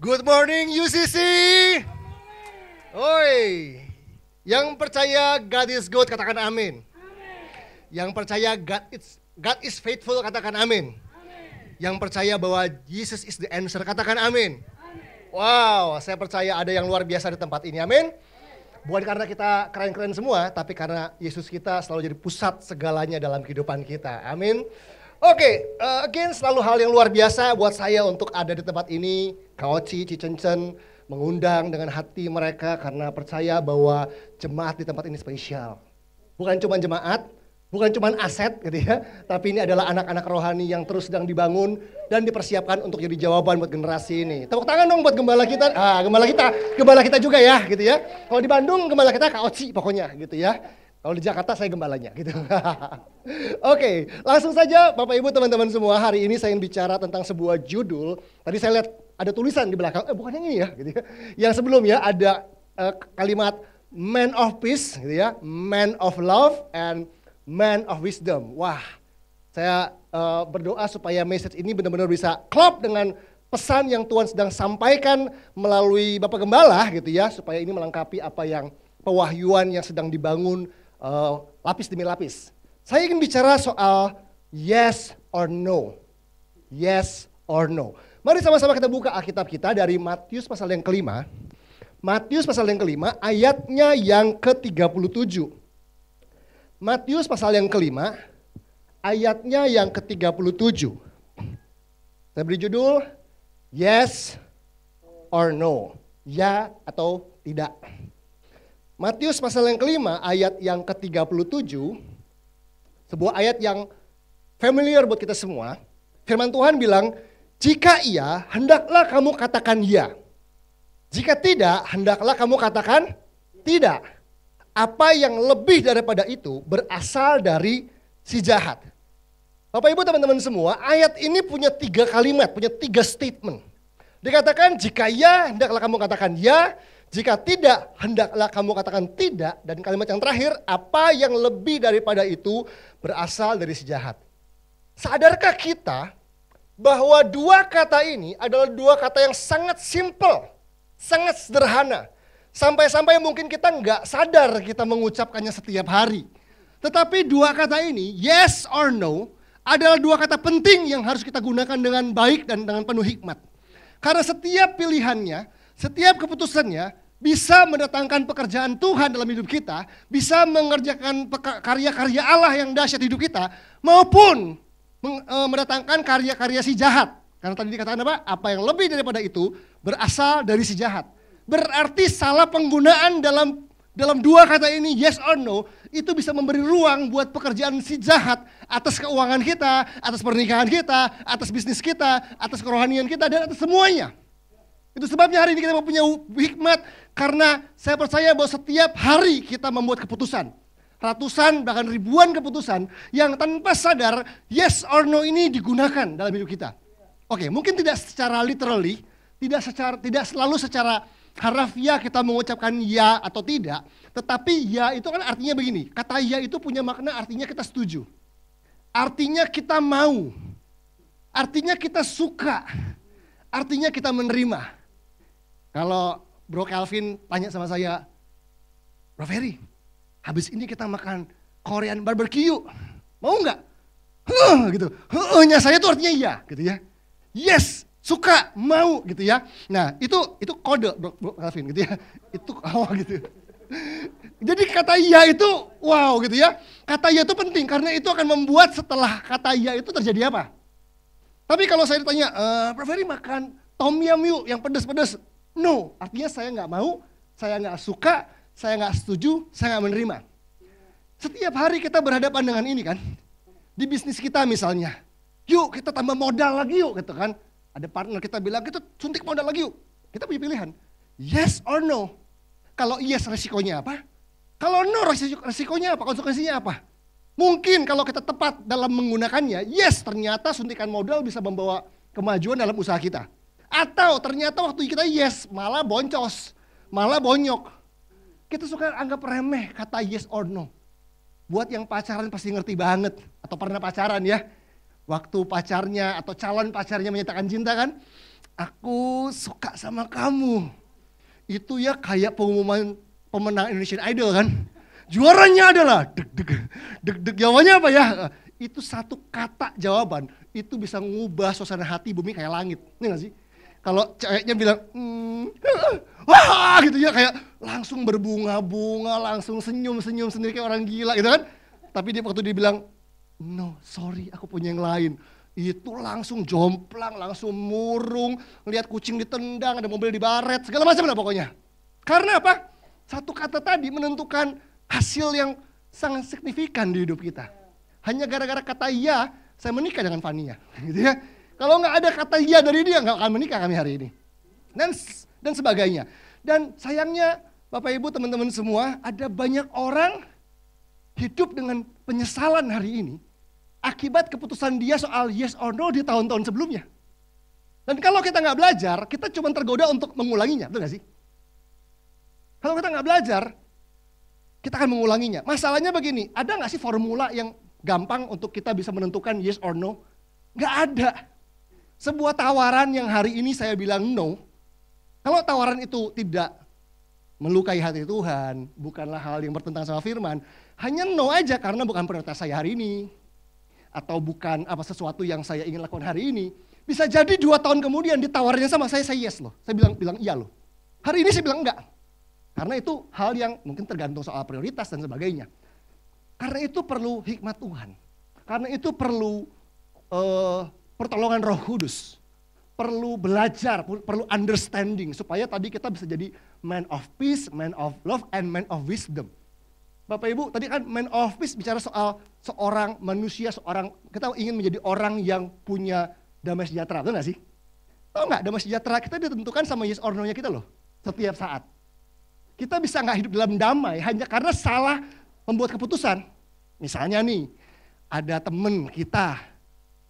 Good morning UCC. Oi. Yang percaya God is good katakan amin. Yang percaya God is faithful katakan amin. Yang percaya bahwa Jesus is the answer katakan amin. Wow, saya percaya ada yang luar biasa di tempat ini. Amin. Bukan karena kita keren-keren semua, tapi karena Yesus kita selalu jadi pusat segalanya dalam kehidupan kita. Amin. Oke, again selalu hal yang luar biasa buat saya untuk ada di tempat ini. Kaoci, Cicencen mengundang dengan hati mereka karena percaya bahwa jemaat di tempat ini spesial. Bukan cuma jemaat, bukan cuma aset gitu ya, tapi ini adalah anak-anak rohani yang terus sedang dibangun dan dipersiapkan untuk jadi jawaban buat generasi ini. Tepuk tangan dong buat gembala kita. Gembala kita juga ya gitu ya. Kalau di Bandung gembala kita Kaoci pokoknya gitu ya. Kalau di Jakarta saya gembalanya gitu. Oke, langsung saja Bapak Ibu teman-teman semua, hari ini saya ingin bicara tentang sebuah judul. Tadi saya lihat ada tulisan di belakang, bukan yang ini ya gitu ya. Yang sebelumnya ada kalimat man of peace gitu ya, man of love and man of wisdom. Wah, saya berdoa supaya message ini benar-benar bisa klop dengan pesan yang Tuhan sedang sampaikan melalui Bapak Gembala gitu ya, supaya ini melengkapi apa yang pewahyuan yang sedang dibangun lapis demi lapis. Saya ingin bicara soal yes or no. Yes or no. Mari sama-sama kita buka Alkitab kita dari Matius pasal yang kelima. Matius pasal yang kelima ayatnya yang ke-37. Matius pasal yang kelima ayatnya yang ke-37. Saya beri judul yes or no. Ya atau tidak. Matius pasal yang kelima ayat yang ke-37, sebuah ayat yang familiar buat kita semua. Firman Tuhan bilang, jika iya, hendaklah kamu katakan ya. Jika tidak, hendaklah kamu katakan tidak. Apa yang lebih daripada itu berasal dari si jahat. Bapak Ibu teman-teman semua, ayat ini punya 3 kalimat, punya 3 statement. Dikatakan jika ya, hendaklah kamu katakan ya. Jika tidak, hendaklah kamu katakan tidak. Dan kalimat yang terakhir, apa yang lebih daripada itu berasal dari si jahat. Sadarkah kita bahwa 2 kata ini adalah 2 kata yang sangat simple, sangat sederhana. Sampai-sampai mungkin kita nggak sadar kita mengucapkannya setiap hari. Tetapi 2 kata ini, yes or no, adalah 2 kata penting yang harus kita gunakan dengan baik dan dengan penuh hikmat. Karena setiap pilihannya, setiap keputusannya bisa mendatangkan pekerjaan Tuhan dalam hidup kita, bisa mengerjakan karya-karya Allah yang dahsyat di hidup kita, maupun mendatangkan karya-karya si jahat. Karena tadi dikatakan apa? Apa yang lebih daripada itu berasal dari si jahat. Berarti salah penggunaan dalam 2 kata ini, yes or no, itu bisa memberi ruang buat pekerjaan si jahat atas keuangan kita, atas pernikahan kita, atas bisnis kita, atas kerohanian kita, dan atas semuanya. Itu sebabnya hari ini kita mempunyai hikmat, karena saya percaya bahwa setiap hari kita membuat keputusan. Ratusan bahkan ribuan keputusan yang tanpa sadar yes or no ini digunakan dalam hidup kita. Oke, mungkin tidak secara literally, tidak selalu secara harafiah kita mengucapkan ya atau tidak, tetapi ya itu kan artinya begini. Kata ya itu punya makna artinya kita setuju. Artinya kita mau. Artinya kita suka. Artinya kita menerima. Kalau Bro Calvin tanya sama saya, Bro Ferry, habis ini kita makan Korean barbecue, mau nggak? Gitu. Nya saya tuh artinya iya, gitu ya. Yes, suka, mau, gitu ya. Nah itu kode Bro Calvin, gitu ya. Itu gitu. Jadi kata iya itu wow, gitu ya. Kata iya itu penting karena itu akan membuat setelah kata iya itu terjadi apa. Tapi kalau saya ditanya, Bro Ferry makan tom yum yuk yang pedas-pedas. No, artinya saya nggak mau, saya nggak suka, saya nggak setuju, saya nggak menerima. Setiap hari kita berhadapan dengan ini kan, di bisnis kita misalnya, yuk kita tambah modal lagi yuk, gitu kan. Ada partner kita bilang kita suntik modal lagi yuk, kita punya pilihan, yes or no. Kalau yes resikonya apa? Kalau no resikonya apa? Konsekuensinya apa? Mungkin kalau kita tepat dalam menggunakannya, yes ternyata suntikan modal bisa membawa kemajuan dalam usaha kita. Atau ternyata waktu kita yes, malah boncos, malah bonyok. Kita suka anggap remeh kata yes or no. Buat yang pacaran pasti ngerti banget, atau pernah pacaran ya. Waktu pacarnya atau calon pacarnya menyatakan cinta kan, aku suka sama kamu. Itu ya kayak pengumuman pemenang Indonesian Idol kan. Juaranya adalah deg-deg jawabannya apa ya? Itu satu kata jawaban, itu bisa ngubah suasana hati bumi kayak langit. Ini gak sih? Kalau ceweknya bilang, wah gitu ya, kayak langsung berbunga-bunga, langsung senyum-senyum sendiri kayak orang gila gitu kan. Tapi dia waktu dia bilang, no sorry aku punya yang lain. Itu langsung jomplang, langsung murung, lihat kucing ditendang, ada mobil dibaret, segala macam lah pokoknya. Karena apa? Satu kata tadi menentukan hasil yang sangat signifikan di hidup kita. Hanya gara-gara kata iya, saya menikah dengan Fania, gitu ya. Kalau nggak ada kata iya dari dia, nggak akan menikah kami hari ini. Dan sebagainya. Dan sayangnya, Bapak Ibu, teman-teman semua, ada banyak orang hidup dengan penyesalan hari ini akibat keputusan dia soal yes or no di tahun-tahun sebelumnya. Dan kalau kita nggak belajar, kita cuma tergoda untuk mengulanginya, betul nggak sih? Kalau kita nggak belajar, kita akan mengulanginya. Masalahnya begini, ada nggak sih formula yang gampang untuk kita bisa menentukan yes or no? Nggak ada. Sebuah tawaran yang hari ini saya bilang no, kalau tawaran itu tidak melukai hati Tuhan, bukanlah hal yang bertentangan sama firman, hanya no aja karena bukan prioritas saya hari ini, atau bukan apa sesuatu yang saya ingin lakukan hari ini, bisa jadi 2 tahun kemudian ditawarnya sama saya yes loh, saya bilang iya loh. Hari ini saya bilang enggak, karena itu hal yang mungkin tergantung soal prioritas dan sebagainya. Karena itu perlu hikmat Tuhan, karena itu perlu pertolongan Roh Kudus, perlu belajar, perlu understanding, supaya tadi kita bisa jadi man of peace, man of love, and man of wisdom. Bapak Ibu, tadi kan man of peace bicara soal seorang manusia, kita ingin menjadi orang yang punya damai sejahtera, betul gak sih? Tahu gak, damai sejahtera kita ditentukan sama yes or no-nya kita loh, setiap saat. Kita bisa gak hidup dalam damai hanya karena salah membuat keputusan. Misalnya nih, ada temen kita,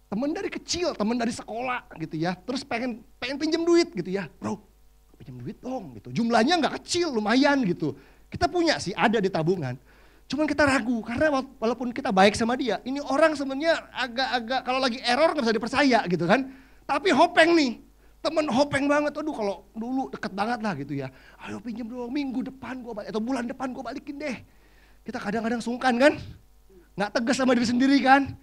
temen dari kecil, temen dari sekolah gitu ya, terus pengen pinjam duit gitu ya, bro, pinjam duit dong gitu. Jumlahnya nggak kecil, lumayan gitu. Kita punya sih, ada di tabungan. Cuman kita ragu karena walaupun kita baik sama dia, ini orang sebenarnya agak-agak kalau lagi error nggak bisa dipercaya gitu kan. Tapi hopeng nih, temen hopeng banget. Aduh kalau dulu deket banget lah gitu ya. Ayo pinjam dong, minggu depan gua balik atau bulan depan gua balikin deh. Kita kadang-kadang sungkan kan, nggak tegas sama diri sendiri kan.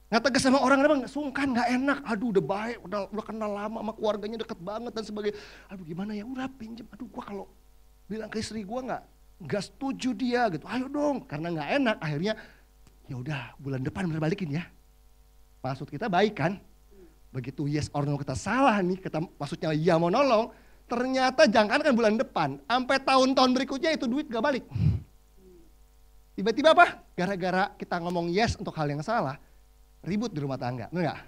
Nggak tegas sama orang, sungkan, nggak enak. Aduh udah baik, udah kenal lama sama keluarganya, deket banget dan sebagainya. Aduh gimana ya, udah pinjam. Aduh gua kalau bilang ke istri gua nggak setuju dia gitu. Ayo dong, karena nggak enak. Akhirnya ya udah bulan depan bener balikin ya. Maksud kita baik kan? Begitu yes or no kita salah nih, kita maksudnya iya mau nolong. Ternyata jangankan bulan depan, sampai tahun-tahun berikutnya itu duit gak balik. Tiba-tiba apa? Gara-gara kita ngomong yes untuk hal yang salah, ribut di rumah tangga, bener gak?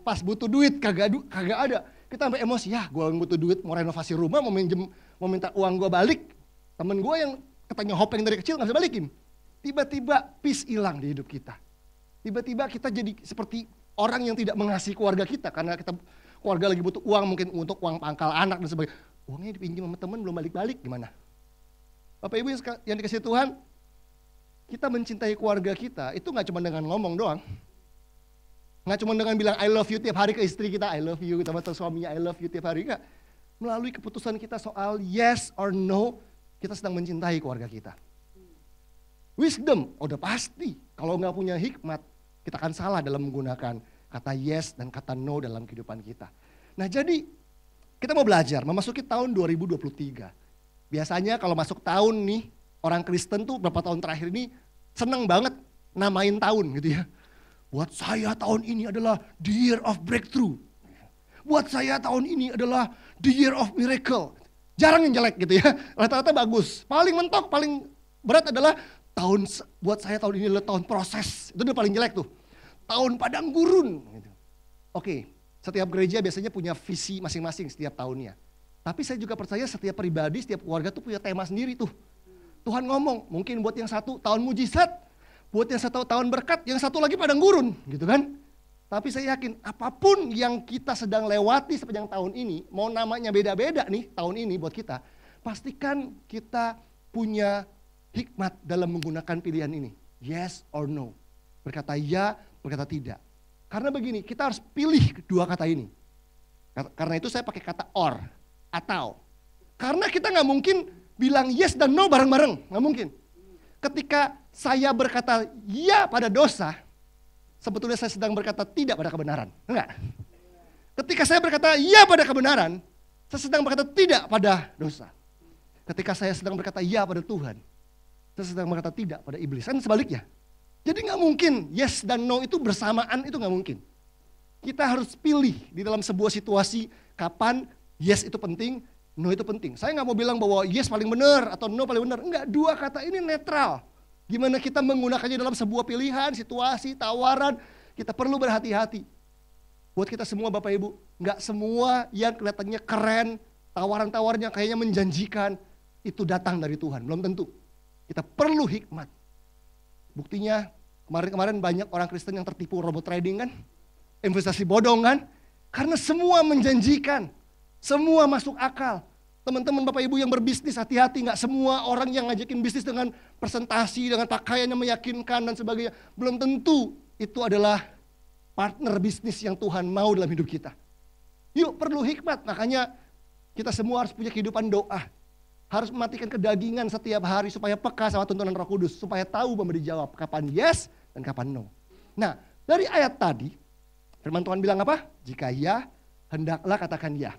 Pas butuh duit kagak ada. Kita sampai emosi, ya gue butuh duit mau renovasi rumah, mau minta uang gue balik. Temen gue yang katanya hopeng dari kecil gak bisa balikin. Tiba-tiba peace hilang di hidup kita. Tiba-tiba kita jadi seperti orang yang tidak mengasihi keluarga kita. Karena kita keluarga lagi butuh uang, mungkin untuk uang pangkal anak dan sebagainya. Uangnya dipinjam sama temen belum balik-balik, gimana? Bapak Ibu yang dikasih Tuhan, kita mencintai keluarga kita, itu gak cuma dengan ngomong doang. Nggak cuma dengan bilang I love you tiap hari ke istri kita, I love you, sama suaminya I love you tiap hari, enggak. Melalui keputusan kita soal yes or no, kita sedang mencintai keluarga kita. Wisdom, udah pasti, kalau nggak punya hikmat, kita akan salah dalam menggunakan kata yes dan kata no dalam kehidupan kita. Nah jadi, kita mau belajar, memasuki tahun 2023. Biasanya kalau masuk tahun nih, orang Kristen tuh beberapa tahun terakhir ini seneng banget namain tahun gitu ya. Buat saya tahun ini adalah the year of breakthrough. Buat saya tahun ini adalah the year of miracle. Jarang yang jelek gitu ya, rata-rata bagus. Paling mentok, paling berat adalah buat saya tahun ini adalah tahun proses. Itu udah paling jelek tuh. Tahun padang gurun. Gitu. Oke, setiap gereja biasanya punya visi masing-masing setiap tahunnya. Tapi saya juga percaya setiap pribadi, setiap keluarga tuh punya tema sendiri tuh. Tuhan ngomong, mungkin buat yang satu tahun mujizat, buat yang satu tahun berkat, yang satu lagi padang gurun, gitu kan. Tapi saya yakin apapun yang kita sedang lewati sepanjang tahun ini, mau namanya beda-beda nih tahun ini buat kita, pastikan kita punya hikmat dalam menggunakan pilihan ini. Yes or no. Berkata ya, berkata tidak. Karena begini, kita harus pilih dua kata ini. Karena itu saya pakai kata or, atau. Karena kita nggak mungkin bilang yes dan no bareng-bareng, nggak mungkin. Ketika saya berkata ya pada dosa, sebetulnya saya sedang berkata tidak pada kebenaran, enggak? Ketika saya berkata ya pada kebenaran, saya sedang berkata tidak pada dosa. Ketika saya sedang berkata ya pada Tuhan, saya sedang berkata tidak pada iblis, kan sebaliknya. Jadi nggak mungkin yes dan no itu bersamaan, itu nggak mungkin. Kita harus pilih di dalam sebuah situasi kapan yes itu penting, no itu penting. Saya nggak mau bilang bahwa yes paling benar atau no paling benar. Enggak, dua kata ini netral. Gimana kita menggunakannya dalam sebuah pilihan, situasi, tawaran, kita perlu berhati-hati. Buat kita semua Bapak Ibu, nggak semua yang kelihatannya keren, tawaran-tawarannya kayaknya menjanjikan, itu datang dari Tuhan, belum tentu. Kita perlu hikmat. Buktinya kemarin-kemarin banyak orang Kristen yang tertipu robot trading kan, investasi bodong kan, karena semua menjanjikan, semua masuk akal. Teman-teman Bapak Ibu yang berbisnis hati-hati, nggak semua orang yang ngajakin bisnis dengan presentasi, dengan pakaiannya meyakinkan dan sebagainya. Belum tentu itu adalah partner bisnis yang Tuhan mau dalam hidup kita. Yuk perlu hikmat, makanya kita semua harus punya kehidupan doa. Harus mematikan kedagingan setiap hari supaya peka sama tuntunan Roh Kudus, supaya tahu memberi jawab kapan yes dan kapan no. Nah, dari ayat tadi, firman Tuhan bilang apa? Jika ya, hendaklah katakan ya.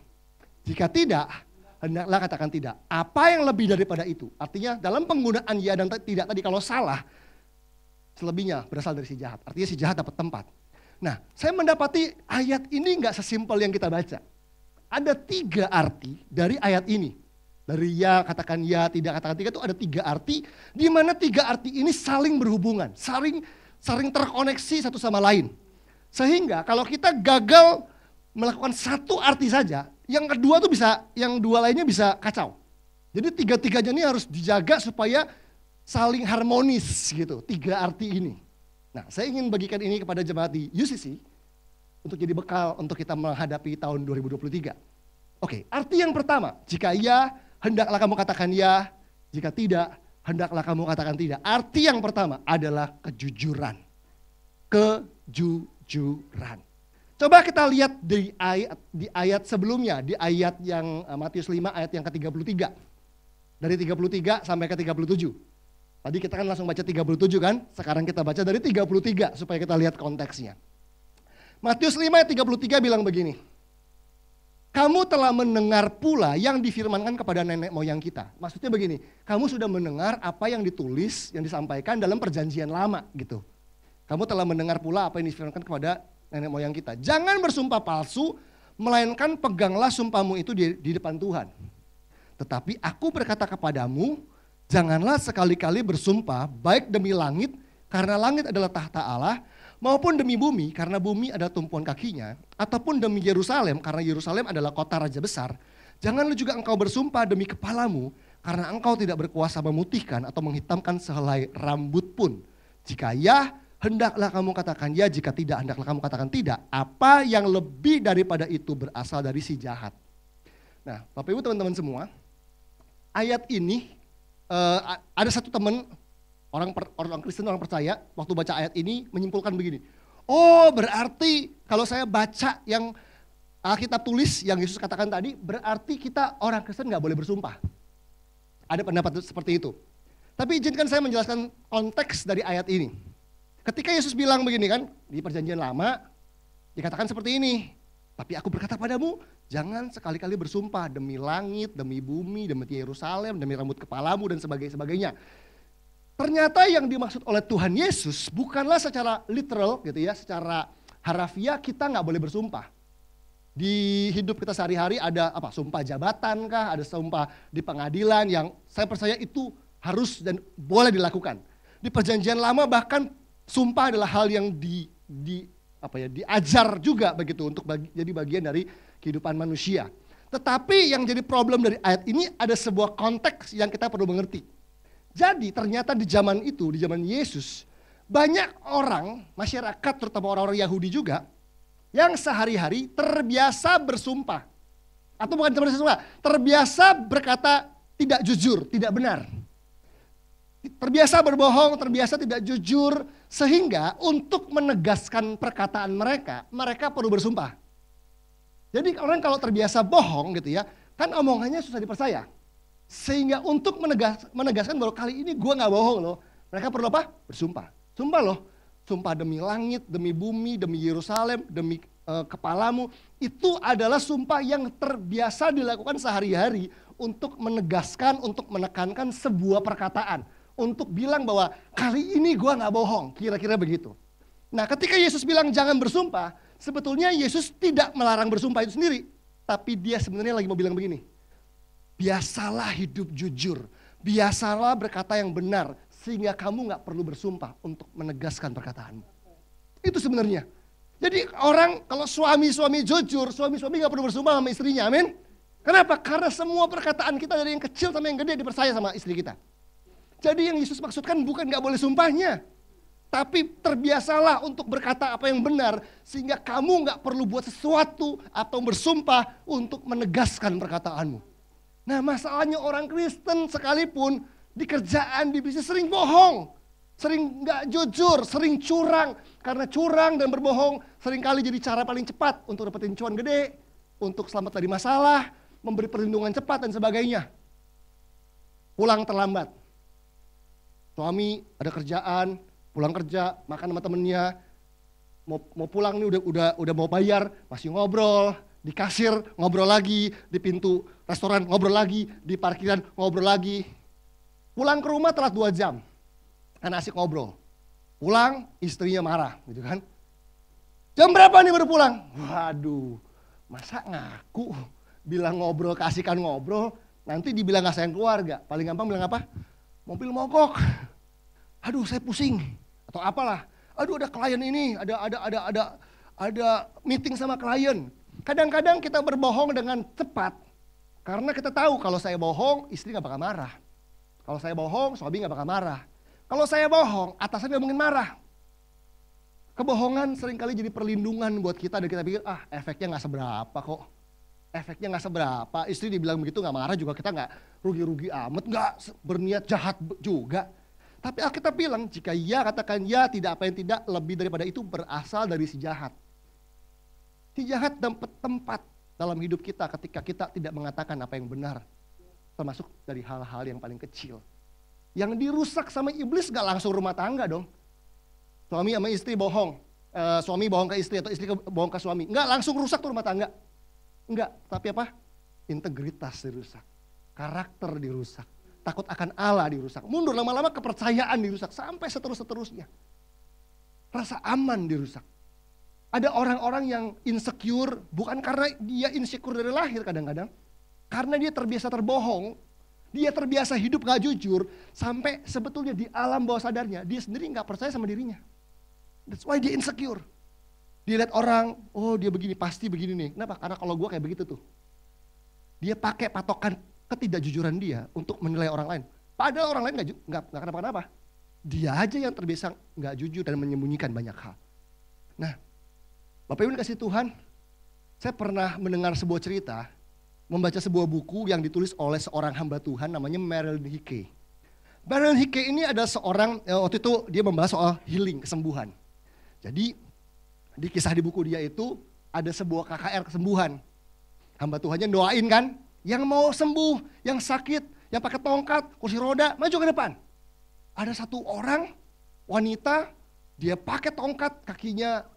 Jika tidak, hendaklah katakan tidak. Apa yang lebih daripada itu? Artinya dalam penggunaan ya dan tidak tadi kalau salah, selebihnya berasal dari si jahat. Artinya si jahat dapat tempat. Nah, saya mendapati ayat ini nggak sesimpel yang kita baca. Ada 3 arti dari ayat ini. Dari ya, katakan ya, tidak katakan tidak itu ada 3 arti. Di mana 3 arti ini saling berhubungan, saling terkoneksi satu sama lain. Sehingga kalau kita gagal melakukan satu arti saja, yang kedua tuh bisa, yang 2 lainnya bisa kacau. Jadi 3-3-nya ini harus dijaga supaya saling harmonis gitu, 3 arti ini. Nah, saya ingin bagikan ini kepada jemaat di UCC untuk jadi bekal untuk kita menghadapi tahun 2023. Oke, arti yang pertama, jika ya, hendaklah kamu katakan ya, jika tidak, hendaklah kamu katakan tidak. Arti yang pertama adalah kejujuran. Kejujuran. Coba kita lihat di ayat sebelumnya, di ayat yang Matius 5 ayat yang ke-33. Dari 33 sampai ke 37. Tadi kita kan langsung baca 37 kan, sekarang kita baca dari 33 supaya kita lihat konteksnya. Matius 5 ayat 33 bilang begini. Kamu telah mendengar pula yang difirmankan kepada nenek moyang kita. Maksudnya begini, kamu sudah mendengar apa yang ditulis, yang disampaikan dalam perjanjian lama gitu. Kamu telah mendengar pula apa yang difirmankan kepada nenek moyang kita. Jangan bersumpah palsu, melainkan peganglah sumpahmu itu di depan Tuhan. Tetapi aku berkata kepadamu, janganlah sekali-kali bersumpah baik demi langit, karena langit adalah tahta Allah, maupun demi bumi, karena bumi adalah tumpuan kakinya, ataupun demi Yerusalem, karena Yerusalem adalah kota raja besar. Janganlah juga engkau bersumpah demi kepalamu, karena engkau tidak berkuasa memutihkan atau menghitamkan sehelai rambut pun. Jika ya, hendaklah kamu katakan ya, jika tidak, hendaklah kamu katakan tidak. Apa yang lebih daripada itu berasal dari si jahat. Nah, Bapak Ibu teman-teman semua, ayat ini ada satu teman, orang Kristen, orang percaya, waktu baca ayat ini menyimpulkan begini. Oh, berarti kalau saya baca yang Alkitab tulis, yang Yesus katakan tadi, berarti kita orang Kristen nggak boleh bersumpah. Ada pendapat seperti itu. Tapi izinkan saya menjelaskan konteks dari ayat ini. Ketika Yesus bilang begini kan, di perjanjian lama, dikatakan seperti ini. Tapi aku berkata padamu, jangan sekali-kali bersumpah demi langit, demi bumi, demi Yerusalem, demi rambut kepalamu, dan sebagainya. Ternyata yang dimaksud oleh Tuhan Yesus bukanlah secara literal gitu ya, secara harafiah kita nggak boleh bersumpah. Di hidup kita sehari-hari ada apa? Sumpah jabatan kah? Ada sumpah di pengadilan yang saya percaya itu harus dan boleh dilakukan. Di perjanjian lama bahkan sumpah adalah hal yang diajar juga begitu untuk jadi bagian dari kehidupan manusia. Tetapi yang jadi problem dari ayat ini ada sebuah konteks yang kita perlu mengerti. Jadi ternyata di zaman itu, di zaman Yesus, banyak orang, masyarakat terutama orang-orang Yahudi juga, yang sehari-hari terbiasa bersumpah. Atau bukan terbiasa bersumpah, terbiasa berkata tidak jujur, tidak benar. terbiasa berbohong, terbiasa tidak jujur, sehingga untuk menegaskan perkataan mereka, mereka perlu bersumpah. Jadi orang kalau terbiasa bohong gitu ya, kan omongannya susah dipercaya. Sehingga untuk menegaskan bahwa kali ini gue gak bohong loh, mereka perlu apa? Bersumpah. Sumpah loh, sumpah demi langit, demi bumi, demi Yerusalem, demi kepalamu. Itu adalah sumpah yang terbiasa dilakukan sehari-hari untuk menegaskan, untuk menekankan sebuah perkataan. Untuk bilang bahwa kali ini gue gak bohong, kira-kira begitu. Nah ketika Yesus bilang jangan bersumpah, sebetulnya Yesus tidak melarang bersumpah itu sendiri. Tapi dia sebenarnya lagi mau bilang begini, biasalah hidup jujur, biasalah berkata yang benar, sehingga kamu gak perlu bersumpah untuk menegaskan perkataanmu. Itu sebenarnya. Jadi orang kalau suami-suami jujur, suami-suami gak perlu bersumpah sama istrinya, amin. Kenapa? Karena semua perkataan kita dari yang kecil sampai yang gede dipercaya sama istri kita. Jadi yang Yesus maksudkan bukan gak boleh sumpahnya, tapi terbiasalah untuk berkata apa yang benar, sehingga kamu gak perlu buat sesuatu atau bersumpah untuk menegaskan perkataanmu. Nah masalahnya orang Kristen sekalipun di kerjaan, di bisnis sering bohong, sering gak jujur, sering curang. Karena curang dan berbohong seringkali jadi cara paling cepat untuk dapetin cuan gede, untuk selamat dari masalah, memberi perlindungan cepat dan sebagainya. Pulang terlambat. Suami ada kerjaan, pulang kerja, makan sama temennya, mau pulang nih udah mau bayar, masih ngobrol, di kasir ngobrol lagi, di pintu restoran ngobrol lagi, di parkiran ngobrol lagi. Pulang ke rumah telat 2 jam, karena asik ngobrol. Pulang istrinya marah gitu kan. Jam berapa nih baru pulang? Waduh, masa ngaku bilang ngobrol, keasikan ngobrol, nanti dibilang gak sayang keluarga. Paling gampang bilang apa? Mobil mogok, aduh saya pusing, atau apalah, aduh ada klien ini, ada meeting sama klien. Kadang-kadang kita berbohong dengan cepat, karena kita tahu kalau saya bohong, istri gak bakal marah. Kalau saya bohong, suami gak bakal marah. Kalau saya bohong, atasan gak mungkin marah. Kebohongan seringkali jadi perlindungan buat kita, dan kita pikir, efeknya gak seberapa kok. Efeknya gak seberapa, istri dibilang begitu gak marah juga, kita gak rugi-rugi amat, gak berniat jahat juga. Tapi Alkitab bilang, jika ya katakan ya, tidak apa yang tidak, lebih daripada itu berasal dari si jahat. Si jahat dapat tempat dalam hidup kita ketika kita tidak mengatakan apa yang benar. Termasuk dari hal-hal yang paling kecil. Yang dirusak sama iblis gak langsung rumah tangga dong. Suami sama istri bohong, suami bohong ke istri atau istri bohong ke suami. Enggak langsung rusak tuh rumah tangga. Enggak, tapi apa? Integritas dirusak, karakter dirusak, takut akan Allah dirusak, mundur lama-lama kepercayaan dirusak, sampai seterusnya. Rasa aman dirusak. Ada orang-orang yang insecure, bukan karena dia insecure dari lahir kadang-kadang, karena dia terbiasa terbohong, dia terbiasa hidup gak jujur, sampai sebetulnya di alam bawah sadarnya, dia sendiri gak percaya sama dirinya. That's why dia insecure. Dia lihat orang, oh dia begini, pasti begini nih. Kenapa? Karena kalau gue kayak begitu tuh. Dia pakai patokan ketidakjujuran dia untuk menilai orang lain. Padahal orang lain gak kenapa-kenapa. Dia aja yang terbiasa gak jujur dan menyembunyikan banyak hal. Nah, Bapak Ibu dikasih Tuhan, saya pernah mendengar sebuah cerita, membaca sebuah buku yang ditulis oleh seorang hamba Tuhan namanya Marilyn Hickey. Marilyn Hickey ini adalah seorang, waktu itu dia membahas soal healing, kesembuhan. Jadi, di kisah di buku dia itu ada sebuah KKR kesembuhan. Hamba Tuhannya doain kan, yang mau sembuh, yang sakit, yang pakai tongkat, kursi roda, maju ke depan. Ada satu orang, wanita, dia pakai tongkat, kakinya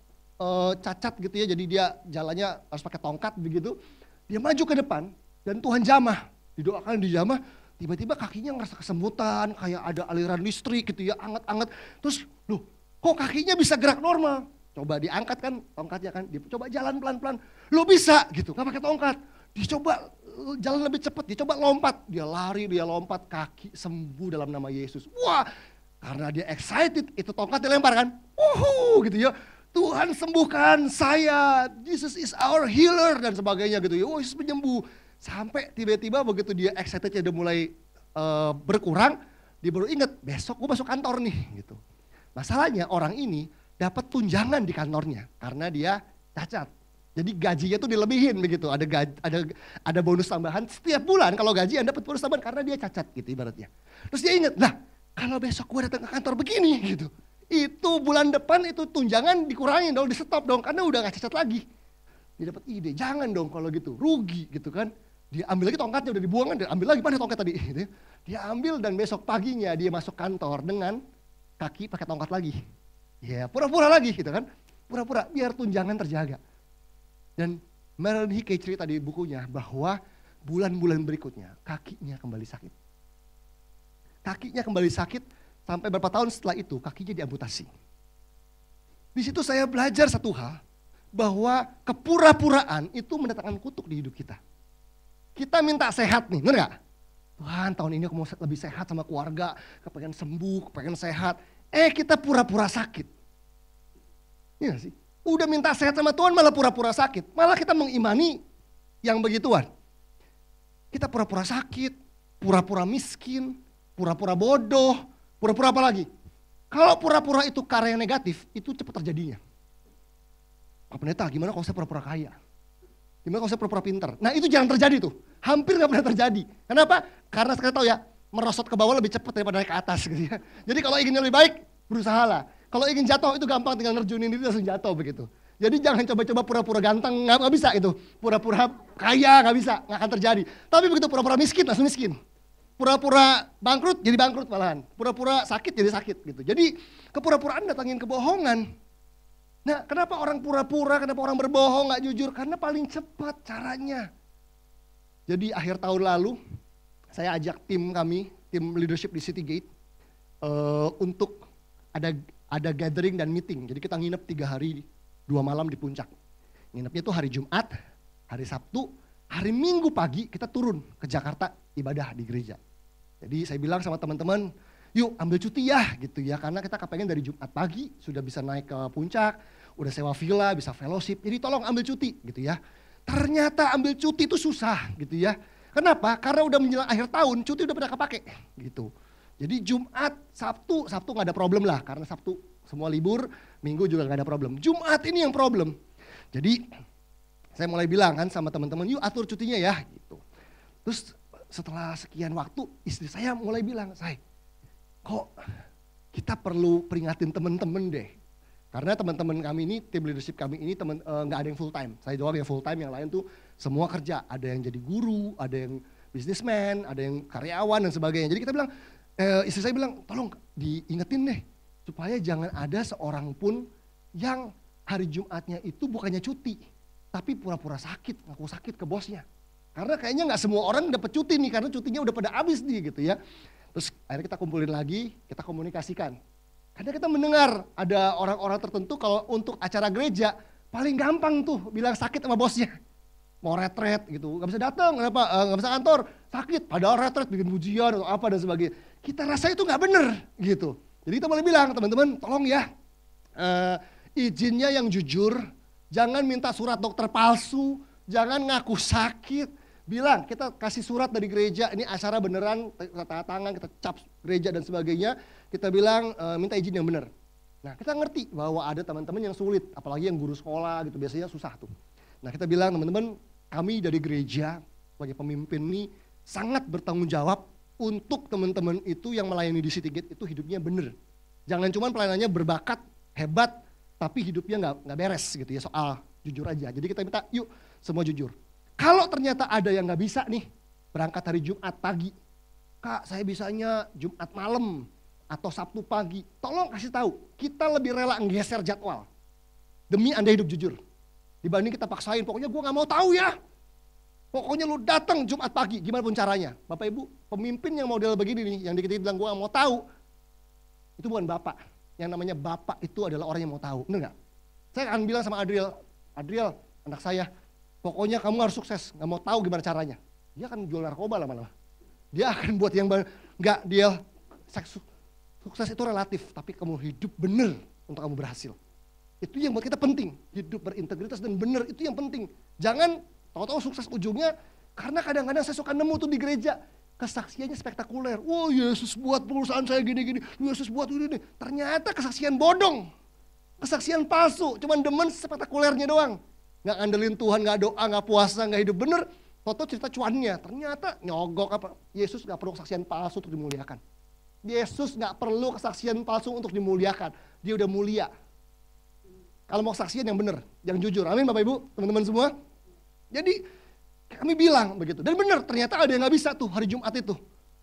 cacat gitu ya, jadi dia jalannya harus pakai tongkat begitu. Dia maju ke depan dan Tuhan jamah, didoakan dijamah, tiba-tiba kakinya ngerasa kesemutan, kayak ada aliran listrik gitu ya, anget-anget. Terus, loh kok kakinya bisa gerak normal? Coba diangkat kan tongkatnya kan, dicoba jalan pelan-pelan, lo bisa gitu, gak pakai tongkat. Dicoba jalan lebih cepat, dicoba lompat, dia lari, dia lompat, kaki sembuh dalam nama Yesus. Wah, karena dia excited, itu tongkat dilempar kan, gitu ya. Tuhan sembuhkan saya, Jesus is our healer dan sebagainya gitu ya. Oh Yesus penyembuh. Sampai tiba-tiba begitu dia excitednya udah mulai berkurang, dia baru ingat besok gue masuk kantor nih gitu. Masalahnya orang ini dapat tunjangan di kantornya karena dia cacat. Jadi gajinya tuh dilebihin begitu, ada bonus tambahan setiap bulan. Kalau gaji Anda dapat bonus tambahan karena dia cacat gitu ibaratnya. Terus dia ingat, nah Kalau besok gue datang ke kantor begini gitu, itu bulan depan itu tunjangan dikurangin dong, di stop dong, karena udah gak cacat lagi. Dia dapat ide, jangan dong kalau gitu, rugi gitu kan. Dia ambil lagi tongkatnya, udah dibuang kan, dia ambil lagi, mana tongkat tadi? Gitu ya. Dia ambil dan besok paginya dia masuk kantor dengan kaki pakai tongkat lagi. Ya pura-pura lagi gitu kan, pura-pura biar tunjangan terjaga. Dan Marilyn Hickey cerita di bukunya bahwa bulan-bulan berikutnya kakinya kembali sakit. Kakinya kembali sakit sampai beberapa tahun setelah itu kakinya diamputasi. Di situ saya belajar satu hal, bahwa kepura-puraan itu mendatangkan kutuk di hidup kita. Kita minta sehat nih, bener gak? Tuhan tahun ini aku mau lebih sehat sama keluarga, kepengen sembuh, kepengen sehat. Kita pura-pura sakit. Iya sih? Udah minta sehat sama Tuhan malah pura-pura sakit. Malah kita mengimani yang begituan. Kita pura-pura sakit, pura-pura miskin, pura-pura bodoh, pura-pura apa lagi? Kalau pura-pura itu karya yang negatif, itu cepat terjadinya. Pak Pendeta, gimana kalau saya pura-pura kaya? Gimana kalau saya pura-pura pintar? Nah itu jarang terjadi tuh, hampir gak pernah terjadi. Kenapa? Karena sekalian tahu ya, merosot ke bawah lebih cepat daripada naik ke atas gitu ya. Jadi kalau ingin lebih baik, berusahalah. Kalau ingin jatuh itu gampang, tinggal nerjunin diri langsung jatuh begitu. Jadi jangan coba-coba pura-pura ganteng, gak bisa itu. Pura-pura kaya gak bisa, gak akan terjadi. Tapi begitu pura-pura miskin, langsung miskin. Pura-pura bangkrut, jadi bangkrut malahan. Pura-pura sakit, jadi sakit gitu. Jadi kepura-puraan datangin kebohongan. Nah kenapa orang pura-pura, kenapa orang berbohong gak jujur? Karena paling cepat caranya. Jadi akhir tahun lalu, saya ajak tim kami, tim leadership di Citygate, untuk ada gathering dan meeting. Jadi kita nginep 3 hari, 2 malam di puncak. Nginepnya itu hari Jumat, hari Sabtu, hari Minggu pagi kita turun ke Jakarta ibadah di gereja. Jadi saya bilang sama teman-teman, yuk ambil cuti ya gitu ya. Karena kita kepengen dari Jumat pagi sudah bisa naik ke puncak, udah sewa villa, bisa fellowship. Jadi tolong ambil cuti gitu ya. Ternyata ambil cuti itu susah gitu ya. Kenapa? Karena udah menjelang akhir tahun, cuti udah pada kepake gitu. Jadi Jumat, Sabtu gak ada problem lah. Karena Sabtu semua libur, Minggu juga gak ada problem. Jumat ini yang problem. Jadi saya mulai bilang kan sama teman-teman, yuk atur cutinya ya gitu. Terus setelah sekian waktu istri saya mulai bilang, say kok kita perlu peringatin teman-teman deh. Karena teman-teman kami ini, tim leadership kami ini gak ada yang full time. Saya doang yang full time, yang lain tuh semua kerja. Ada yang jadi guru, ada yang businessman, ada yang karyawan dan sebagainya. Jadi kita bilang, istri saya bilang, tolong diingetin deh. Supaya jangan ada seorang pun yang hari Jumatnya itu bukannya cuti. Tapi pura-pura sakit, ngaku sakit ke bosnya. Karena kayaknya gak semua orang dapat cuti nih, karena cutinya udah pada habis nih gitu ya. Terus akhirnya kita kumpulin lagi, kita komunikasikan. Karena kita mendengar ada orang-orang tertentu kalau untuk acara gereja, paling gampang tuh bilang sakit sama bosnya. Mau retret gitu, gak bisa datang, kenapa? Gak bisa kantor, sakit. Padahal retret bikin pujian atau apa dan sebagainya. Kita rasa itu gak bener gitu. Jadi kita boleh bilang, teman-teman tolong ya, izinnya yang jujur, jangan minta surat dokter palsu, jangan ngaku sakit. Bilang, kita kasih surat dari gereja, ini acara beneran, kita tanda tangan, kita cap gereja dan sebagainya. Kita bilang, minta izin yang benar. Nah kita ngerti bahwa ada teman-teman yang sulit, apalagi yang guru sekolah gitu, biasanya susah tuh. Nah kita bilang, teman-teman kami dari gereja, sebagai pemimpin ini sangat bertanggung jawab untuk teman-teman itu yang melayani di Citygate itu hidupnya benar. Jangan cuma pelayanannya berbakat, hebat, tapi hidupnya nggak beres gitu ya, soal jujur aja. Jadi kita minta yuk semua jujur. Kalau ternyata ada yang nggak bisa nih berangkat hari Jumat pagi, Kak saya bisanya Jumat malam atau Sabtu pagi, tolong kasih tahu, kita lebih rela nggeser jadwal demi Anda hidup jujur. Dibanding kita paksain, pokoknya gue nggak mau tahu ya. Pokoknya lu datang Jumat pagi, gimana pun caranya. Bapak Ibu, pemimpin yang model begini nih, yang dikit-dikit bilang gue nggak mau tahu, itu bukan bapak. Yang namanya bapak itu adalah orang yang mau tahu, bener nggak? Saya akan bilang sama Adriel, anak saya, pokoknya kamu harus sukses, nggak mau tahu gimana caranya. Dia akan jual narkoba lama-lama. Dia akan buat yang nggak, dia sukses itu relatif, tapi kamu hidup bener untuk kamu berhasil. Itu yang buat kita penting, hidup berintegritas dan bener, itu yang penting. Jangan tahu-tahu sukses ujungnya, karena kadang-kadang saya suka nemu tuh di gereja, kesaksiannya spektakuler. Wah Yesus buat perusahaan saya gini-gini, Yesus buat ini. Ternyata kesaksian bodong, kesaksian palsu, cuman demen spektakulernya doang. Nggak ngandelin Tuhan, nggak doa, nggak puasa, nggak hidup bener. Foto cerita cuannya, ternyata nyogok apa. Yesus nggak perlu kesaksian palsu untuk dimuliakan. Yesus nggak perlu kesaksian palsu untuk dimuliakan. Dia udah mulia. Kalau mau kesaksian yang benar, yang jujur. Amin Bapak Ibu, teman-teman semua. Jadi kami bilang begitu. Dan benar, ternyata ada yang nggak bisa tuh hari Jumat itu.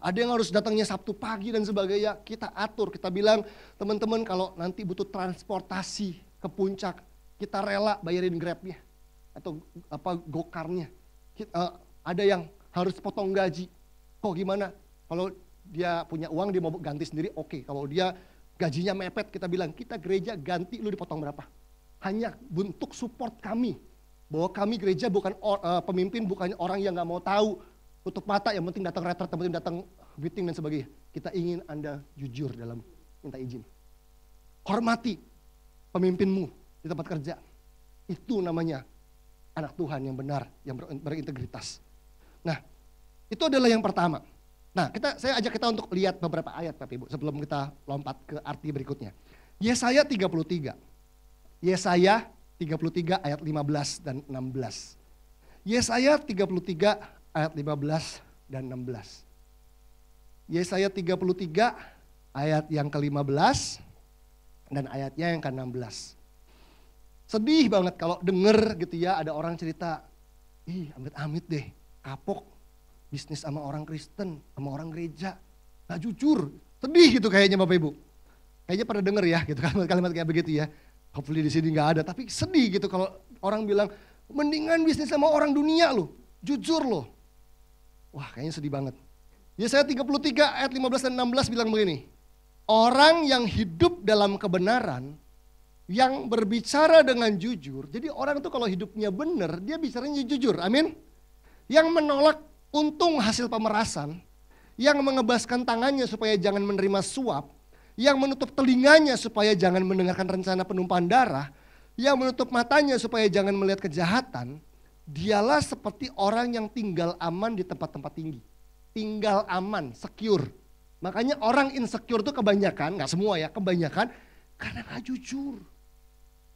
Ada yang harus datangnya Sabtu pagi dan sebagainya. Kita atur, kita bilang teman-teman kalau nanti butuh transportasi ke puncak, kita rela bayarin Grab-nya atau gokarnya. Ada yang harus potong gaji. Kok gimana? Kalau dia punya uang, dia mau ganti sendiri, oke. Kalau dia gajinya mepet, kita bilang, kita gereja ganti, lu dipotong berapa? Hanya bentuk support kami. Bahwa kami gereja bukan pemimpin, bukan orang yang gak mau tahu. Tutup mata, yang penting datang retret, yang penting datang meeting dan sebagainya. Kita ingin Anda jujur dalam minta izin. Hormati pemimpinmu di tempat kerja. Itu namanya anak Tuhan yang benar, yang berintegritas. Nah, itu adalah yang pertama. Nah, saya ajak kita untuk lihat beberapa ayat Bapak Ibu sebelum kita lompat ke arti berikutnya. Yesaya 33. Yesaya 33 ayat 15 dan 16. Yesaya 33 ayat 15 dan 16. Yesaya 33 ayat yang ke-15 dan ayatnya yang ke-16. Sedih banget kalau denger gitu ya ada orang cerita, amit-amit deh, kapok bisnis sama orang Kristen, sama orang gereja, gak jujur. Sedih gitu kayaknya Bapak Ibu. Kayaknya pada denger ya gitu kalimat kayak begitu ya. Hopefully di sini gak ada, tapi sedih gitu kalau orang bilang, mendingan bisnis sama orang dunia loh, jujur loh. Wah kayaknya sedih banget. Yesaya 33 ayat 15 dan 16 bilang begini, orang yang hidup dalam kebenaran, yang berbicara dengan jujur, jadi orang itu kalau hidupnya benar, dia bicaranya jujur, amin. Yang menolak untung hasil pemerasan, yang mengebaskan tangannya supaya jangan menerima suap, yang menutup telinganya supaya jangan mendengarkan rencana penumpahan darah, yang menutup matanya supaya jangan melihat kejahatan, dialah seperti orang yang tinggal aman di tempat-tempat tinggi. Tinggal aman, secure. Makanya orang insecure itu kebanyakan, gak semua ya, kebanyakan karena gak jujur.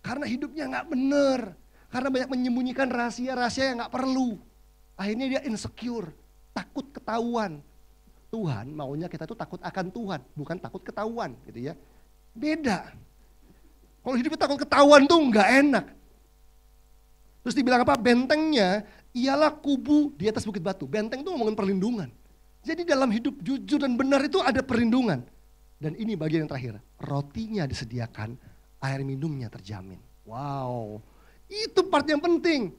Karena hidupnya gak bener. Karena banyak menyembunyikan rahasia-rahasia yang gak perlu. Akhirnya dia insecure, takut ketahuan. Tuhan maunya kita tuh takut akan Tuhan, bukan takut ketahuan gitu ya. Beda. Kalau hidupnya takut ketahuan tuh gak enak. Terus dibilang apa? Bentengnya ialah kubu di atas bukit batu. Benteng itu ngomongin perlindungan. Jadi dalam hidup jujur dan benar itu ada perlindungan. Dan ini bagian yang terakhir. Rotinya disediakan, air minumnya terjamin. Wow, itu part yang penting.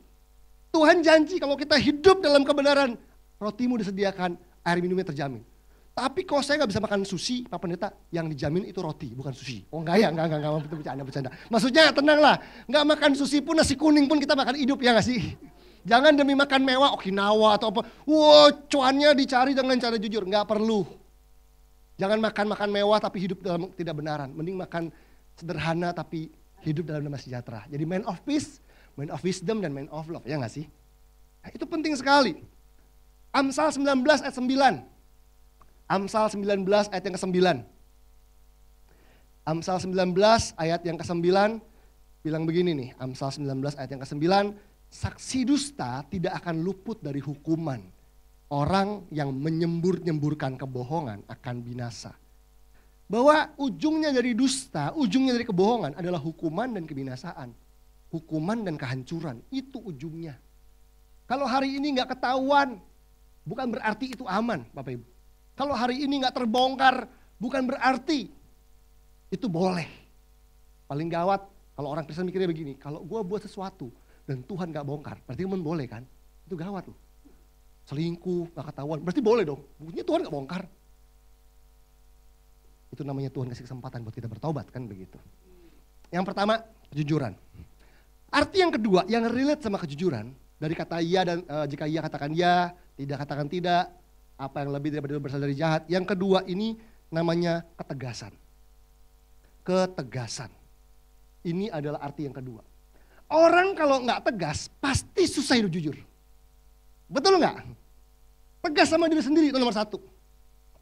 Tuhan janji kalau kita hidup dalam kebenaran, rotimu disediakan, air minumnya terjamin. Tapi kalau saya gak bisa makan sushi, Pak Pendeta, yang dijamin itu roti, bukan sushi. Oh enggak ya, enggak, bercanda. Maksudnya tenanglah, gak makan sushi pun nasi kuning pun kita makan hidup ya gak sih? Jangan demi makan mewah, Okinawa atau apa, cuannya dicari dengan cara jujur, gak perlu. Jangan makan mewah tapi hidup dalam tidak benaran, mending makan sederhana tapi hidup dalam damai sejahtera. Jadi man of peace, man of wisdom, dan man of love, ya gak sih? Nah, itu penting sekali. Amsal 19 ayat 9. Amsal 19 ayat yang ke-9. Amsal 19 ayat yang ke-9 bilang begini nih, Amsal 19 ayat yang ke-9, saksi dusta tidak akan luput dari hukuman. Orang yang menyembur-nyemburkan kebohongan akan binasa. Bahwa ujungnya dari dusta, ujungnya dari kebohongan adalah hukuman dan kebinasaan. Hukuman dan kehancuran, itu ujungnya. Kalau hari ini gak ketahuan, bukan berarti itu aman Bapak Ibu. Kalau hari ini gak terbongkar, bukan berarti itu boleh. Paling gawat kalau orang Kristen mikirnya begini, kalau gue buat sesuatu dan Tuhan gak bongkar, berarti teman boleh kan? Itu gawat loh. Selingkuh, gak ketahuan, berarti boleh dong. Buktinya Tuhan gak bongkar. Itu namanya Tuhan kasih kesempatan buat kita bertobat kan begitu. Yang pertama, kejujuran. Arti yang kedua, yang relate sama kejujuran, dari kata iya dan jika iya katakan ya, tidak katakan tidak, apa yang lebih daripada berasal dari jahat. Yang kedua ini namanya ketegasan. Ketegasan. Ini adalah arti yang kedua. Orang kalau nggak tegas, pasti susah hidup jujur. Betul nggak? Tegas sama diri sendiri itu nomor satu.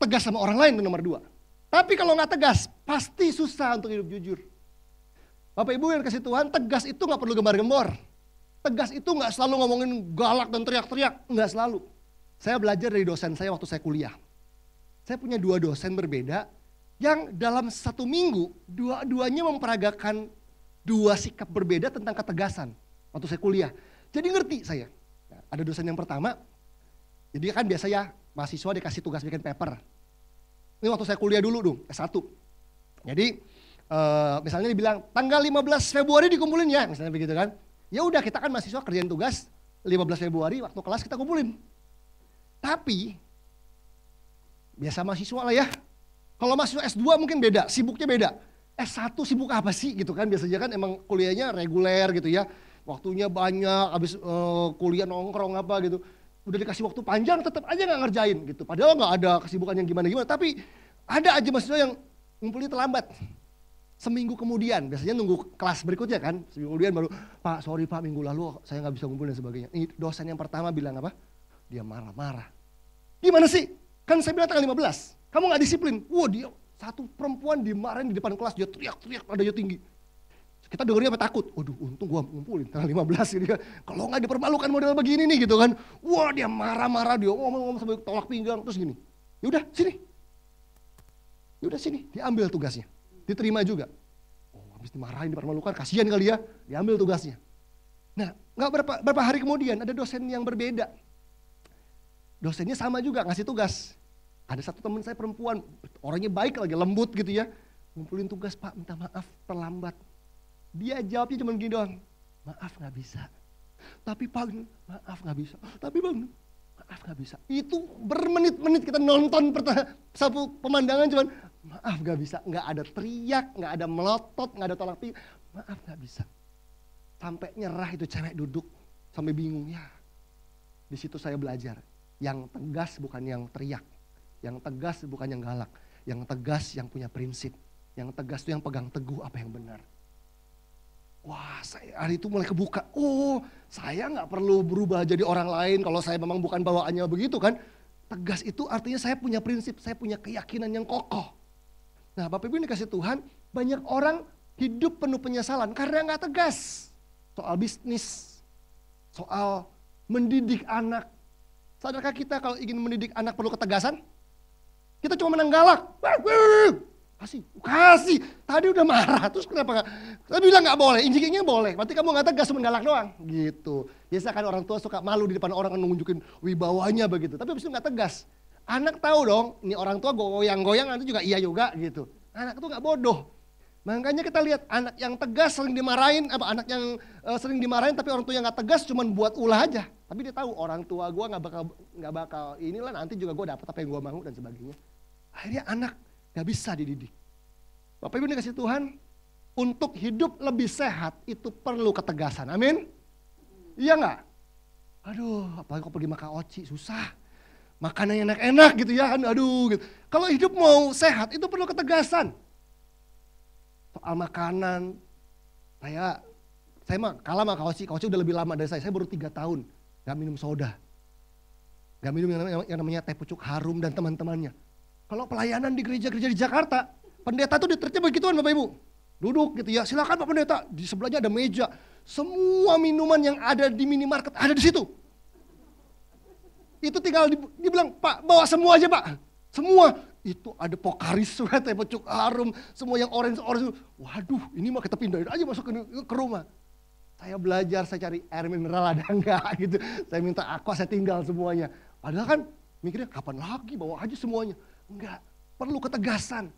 Tegas sama orang lain itu nomor dua. Tapi kalau nggak tegas, pasti susah untuk hidup jujur. Bapak Ibu yang kasih Tuhan, tegas itu nggak perlu gembar-gembor. Tegas itu nggak selalu ngomongin galak dan teriak-teriak, nggak selalu. Saya belajar dari dosen saya waktu saya kuliah. Saya punya 2 dosen berbeda yang dalam 1 minggu dua-duanya memperagakan 2 sikap berbeda tentang ketegasan waktu saya kuliah. Jadi ngerti saya. Ada dosen yang pertama, jadi kan biasa ya mahasiswa dikasih tugas bikin paper. Ini waktu saya kuliah dulu dong, S1. Jadi misalnya dibilang tanggal 15 Februari dikumpulin ya, misalnya begitu kan. Ya udah kita kan mahasiswa kerjain tugas 15 Februari waktu kelas kita kumpulin. Tapi biasa mahasiswa lah ya. Kalau mahasiswa S2 mungkin beda, sibuknya beda. S1 sibuk apa sih gitu kan, biasanya kan emang kuliahnya reguler gitu ya. Waktunya banyak, habis kuliah nongkrong apa gitu. Udah dikasih waktu panjang tetap aja nggak ngerjain gitu. Padahal nggak ada kesibukan yang gimana-gimana, tapi ada aja mahasiswa yang ngumpulnya terlambat. Seminggu kemudian, biasanya nunggu kelas berikutnya kan, seminggu kemudian baru, Pak sorry Pak minggu lalu saya nggak bisa ngumpul dan sebagainya. Ini dosen yang pertama bilang apa? Dia marah-marah. Gimana sih? Kan saya bilang tanggal 15, kamu nggak disiplin. Wah dia satu perempuan dimarahin di depan kelas, dia teriak-teriak nadanya tinggi. Kita dengernya apa takut? Waduh untung gua ngumpulin tanggal 15 gitu kan. Kalau nggak dipermalukan model begini nih gitu kan. Wah dia marah-marah, dia ngomong-ngomong sampai tolak pinggang, terus gini. Yaudah sini, diambil tugasnya. Diterima juga. Oh, habis dimarahin, dipermalukan, kasihan kali ya, diambil tugasnya. Nah, nggak berapa hari kemudian ada dosen yang berbeda. Dosennya sama juga ngasih tugas. Ada satu teman saya perempuan, orangnya baik lagi, lembut gitu ya. Ngumpulin tugas, Pak minta maaf terlambat. Dia jawabnya cuma gini doang, maaf nggak bisa. Tapi Pak, maaf nggak bisa. Tapi Bang, maaf nggak bisa. Itu bermenit-menit kita nonton satu pemandangan cuman maaf nggak bisa. Nggak ada teriak, nggak ada melotot, nggak ada tolak pinggang. Maaf nggak bisa. Sampai nyerah itu cewek duduk sampai bingung ya. Di situ saya belajar. Yang tegas bukan yang teriak. Yang tegas bukan yang galak. Yang tegas yang punya prinsip. Yang tegas itu yang pegang teguh apa yang benar. Wah, saya hari itu mulai kebuka. Oh, saya nggak perlu berubah jadi orang lain kalau saya memang bukan bawaannya begitu kan. Tegas itu artinya saya punya prinsip, saya punya keyakinan yang kokoh. Nah, Bapak Ibu dikasih Tuhan, banyak orang hidup penuh penyesalan karena nggak tegas. Soal bisnis, soal mendidik anak. Sadarkah kita kalau ingin mendidik anak perlu ketegasan? Kita cuma menang galak. Kasih. Tadi udah marah, terus kenapa gak? Tadi bilang gak boleh, injikingnya boleh. Berarti kamu gak tegas, cuma galak doang. Gitu. Biasa kan orang tua suka malu di depan orang nunjukin wibawanya begitu. Tapi abis itu gak tegas. Anak tahu dong, ini orang tua goyang-goyang nanti juga iya juga gitu. Anak itu gak bodoh. Makanya kita lihat anak yang tegas sering dimarahin, anak yang sering dimarahin tapi orang tua yang gak tegas cuma buat ulah aja. Tapi dia tahu orang tua gue gak bakal inilah nanti juga gue dapat apa yang gue mau dan sebagainya. Akhirnya anak gak bisa dididik. Bapak Ibu dikasih Tuhan, untuk hidup lebih sehat itu perlu ketegasan. Amin? Iya gak? Aduh, apalagi kalau pergi makan oci, susah. Makanan yang enak-enak gitu ya kan, aduh gitu. Kalau hidup mau sehat itu perlu ketegasan. Soal makanan, saya mah kalah sama Kak Oci udah lebih lama dari saya baru 3 tahun gak minum soda. Gak minum yang namanya teh pucuk harum dan teman-temannya. Kalau pelayanan di gereja-gereja di Jakarta, pendeta tuh ditertib begituan Bapak Ibu. Duduk gitu ya, silakan Pak Pendeta, di sebelahnya ada meja. Semua minuman yang ada di minimarket ada di situ. Itu tinggal dibilang, Pak bawa semua aja Pak. Semua. Itu ada Pocari Sweat, teh pucuk harum, semua yang orange. Waduh, ini mah kita pindahin aja masuk ke rumah. Saya belajar, saya cari air mineral ada enggak gitu. Saya minta aqua, saya tinggal semuanya. Padahal kan mikirnya kapan lagi bawa aja semuanya. Enggak, perlu ketegasan.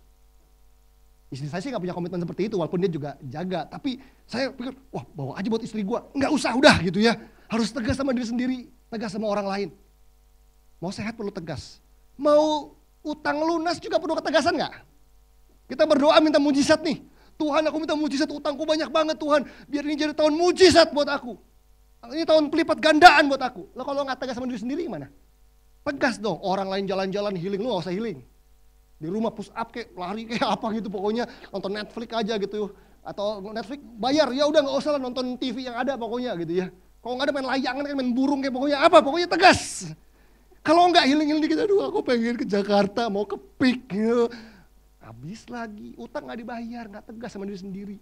Istri saya sih gak punya komitmen seperti itu, walaupun dia juga jaga. Tapi saya pikir, wah bawa aja buat istri gua. Enggak usah, udah gitu ya. Harus tegas sama diri sendiri, tegas sama orang lain. Mau sehat perlu tegas. Mau utang lunas juga perlu ketegasan gak? Kita berdoa minta mujizat nih. Tuhan aku minta mujizat, utangku banyak banget Tuhan. Biar ini jadi tahun mujizat buat aku. Ini tahun pelipat gandaan buat aku. Lah kalau gak tegas sama diri sendiri gimana? Tegas dong, orang lain jalan-jalan healing, lu gak usah healing. Di rumah push up kayak lari kayak apa gitu pokoknya, nonton Netflix aja gitu. Atau Netflix bayar, ya udah gak usah lah nonton TV yang ada pokoknya gitu ya. Kalau gak ada main layangan, kan main burung kayak pokoknya apa, pokoknya tegas. Kalau enggak healing dikit, aduh aku pengen ke Jakarta, mau ke PIK gitu. Habis lagi, utang gak dibayar, gak tegas sama diri sendiri.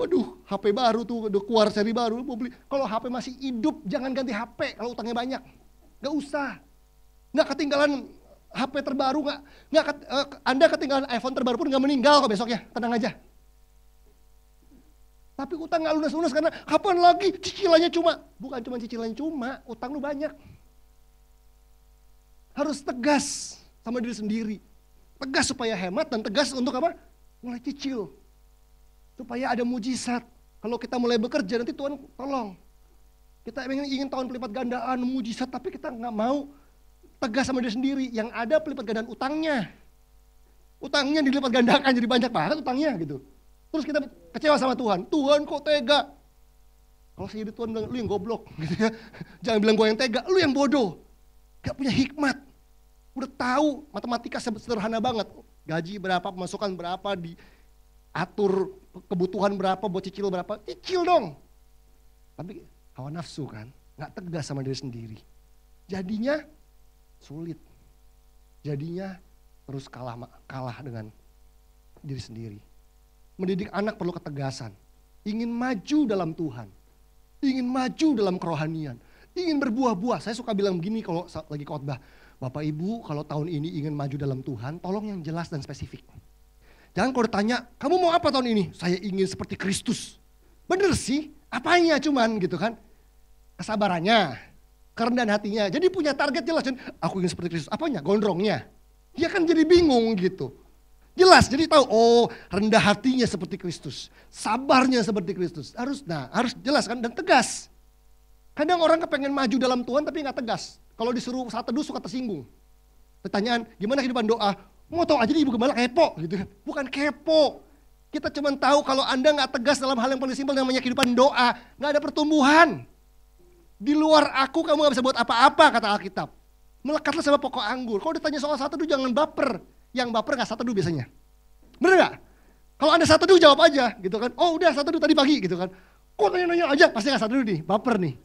Waduh, HP baru tuh, udah keluar seri baru, mau beli. Kalau HP masih hidup, jangan ganti HP kalau utangnya banyak. Gak usah. Gak ketinggalan HP terbaru Anda ketinggalan iPhone terbaru pun nggak meninggal kok besoknya, tenang aja. Tapi utang nggak lunas-lunas karena kapan lagi cicilannya bukan cuma cicilannya utang lu banyak. Harus tegas sama diri sendiri. Tegas supaya hemat dan tegas untuk apa? Mulai cicil. Supaya ada mujizat. Kalau kita mulai bekerja nanti Tuhan tolong. Kita ingin tahun pelipat gandaan, mujizat, tapi kita nggak mau tegas sama diri sendiri. Yang ada pelipat gandaan utangnya. Utangnya dilipat gandakan jadi banyak banget utangnya gitu. Terus kita kecewa sama Tuhan. Tuhan kok tega? Kalau saya jadi Tuhan bilang, lu yang goblok. Gitu ya. Jangan bilang gue yang tega, lu yang bodoh. Gak punya hikmat. Udah tahu matematika sederhana banget. Gaji berapa, pemasukan berapa, diatur kebutuhan berapa, buat cicil berapa. Cicil dong. Tapi hawa nafsu kan, gak tegas sama diri sendiri. Jadinya sulit. Jadinya terus kalah dengan diri sendiri. Mendidik anak perlu ketegasan. Ingin maju dalam Tuhan. Ingin maju dalam kerohanian. Ingin berbuah-buah. Saya suka bilang begini kalau lagi khotbah. Bapak Ibu kalau tahun ini ingin maju dalam Tuhan, tolong yang jelas dan spesifik. Jangan kalau ditanya, kamu mau apa tahun ini? Saya ingin seperti Kristus. Bener sih, apanya cuman gitu kan. Kesabarannya, kerendahan hatinya. Jadi punya target jelas. Aku ingin seperti Kristus. Apanya? Gondrongnya. Dia kan jadi bingung gitu. Jelas, jadi tahu, oh rendah hatinya seperti Kristus. Sabarnya seperti Kristus. Harus jelas kan dan tegas. Kadang orang kepengen maju dalam Tuhan tapi gak tegas. Kalau disuruh saat teduh suka tersinggung. Pertanyaan, gimana kehidupan doa? Mau tahu aja nih Ibu Gembala kepo gitu kan. Bukan kepo. Kita cuma tahu kalau Anda gak tegas dalam hal yang paling simpel namanya kehidupan doa. Gak ada pertumbuhan. Di luar aku kamu gak bisa buat apa-apa kata Alkitab. Melekatlah sama pokok anggur. Kalau ditanya soal saat teduh jangan baper. Yang baper gak saat teduh biasanya. Bener gak? Kalau Anda saat teduh jawab aja gitu kan. Oh udah saat teduh tadi pagi gitu kan. Kok nanya-nanya aja pasti gak saat teduh nih, baper nih.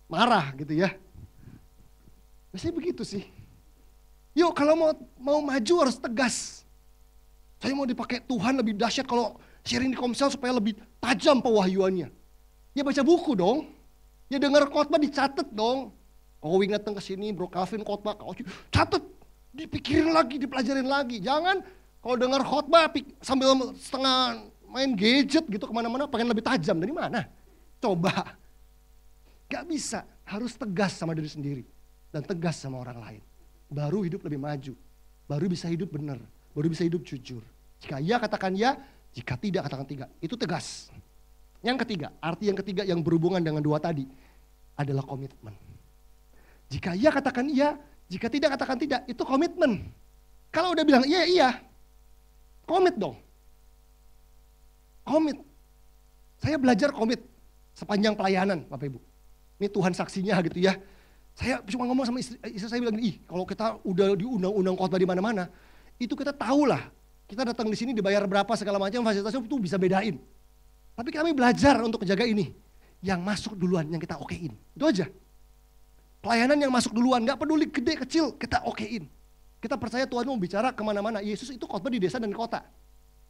Marah gitu ya. Biasanya begitu sih. Yuk kalau mau maju harus tegas. Saya mau dipakai Tuhan lebih dahsyat kalau sharing di Komsel supaya lebih tajam pewahyuannya. Ya baca buku dong. Ya dengar khotbah dicatat dong. Kowing datang ke sini, Bro Calvin khotbah, catat, dipikirin lagi, dipelajarin lagi. Jangan kalau dengar khotbah sambil setengah main gadget gitu kemana-mana, pengen lebih tajam. Dari mana? Coba. Gak bisa, harus tegas sama diri sendiri. Dan tegas sama orang lain. Baru hidup lebih maju. Baru bisa hidup benar. Baru bisa hidup jujur. Jika ya katakan ya, jika tidak katakan tidak. Itu tegas. Yang ketiga, arti yang ketiga yang berhubungan dengan dua tadi adalah komitmen. Jika iya katakan iya, jika tidak katakan tidak, itu komitmen. Kalau udah bilang iya, iya, komit dong. Komit. Saya belajar komit sepanjang pelayanan Bapak Ibu. Ini Tuhan saksinya gitu ya. Saya cuma ngomong sama istri saya bilang, kalau kita udah diundang-undang khotbah di mana-mana, itu kita tahu lah. Kita datang di sini dibayar berapa segala macam, fasilitasnya itu bisa bedain. Tapi kami belajar untuk menjaga ini. Yang masuk duluan, yang kita okein. Itu aja. Pelayanan yang masuk duluan, gak peduli gede kecil, kita okein. Kita percaya Tuhan mau bicara kemana-mana. Yesus itu khotbah di desa dan di kota.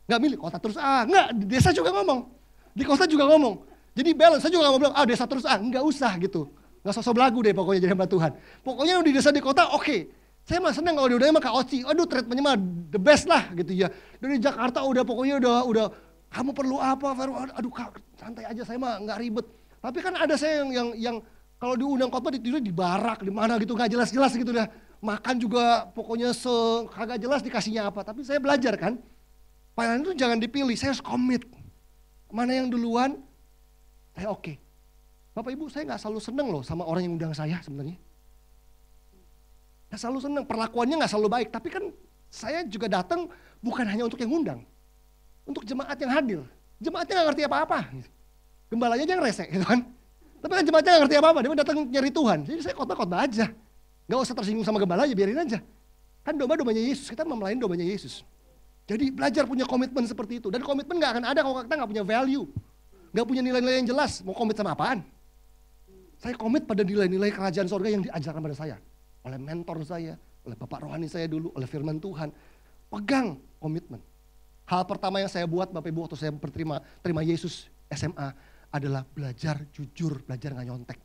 Gak milih kota terus, enggak, di desa juga ngomong. Di kota juga ngomong. Jadi balance, saya juga gak mau bilang, desa terus, enggak usah gitu. Gak sosok belagu deh pokoknya jadi hamba Tuhan. Pokoknya di desa di kota oke. Saya mah senang kalau diundangnya sama Kak Oci. Aduh treatmentnya mah the best lah gitu ya. Dari Jakarta udah pokoknya udah kamu perlu apa Vero? Aduh Kak santai aja saya mah gak ribet. Tapi kan ada saya yang kalau diundang khotbah tidur di barak di mana gitu gak jelas-jelas gitu dah. Makan juga pokoknya kagak jelas dikasihnya apa. Tapi saya belajar kan. Pelayanan itu jangan dipilih, saya harus komit. Mana yang duluan, saya oke. Bapak Ibu saya gak selalu seneng loh sama orang yang undang saya sebenarnya. Gak selalu seneng, perlakuannya gak selalu baik. Tapi kan saya juga datang bukan hanya untuk yang undang. Untuk jemaat yang hadir. Jemaatnya gak ngerti apa-apa. Gembalanya aja yang rese gitu kan. Tapi kan jemaatnya gak ngerti apa-apa, dia datang nyari Tuhan. Jadi saya khotbah-khotbah aja. Gak usah tersinggung sama gembala aja, biarin aja. Kan domba-dombanya Yesus, kita melayani dombanya Yesus. Jadi belajar punya komitmen seperti itu. Dan komitmen gak akan ada kalau kita gak punya value. Gak punya nilai-nilai yang jelas, mau komit sama apaan? Saya komit pada nilai-nilai kerajaan sorga yang diajarkan pada saya. Oleh mentor saya, oleh bapak rohani saya dulu, oleh firman Tuhan. Pegang komitmen. Hal pertama yang saya buat Bapak Ibu waktu saya terima Yesus SMA adalah belajar jujur, belajar gak nyontek.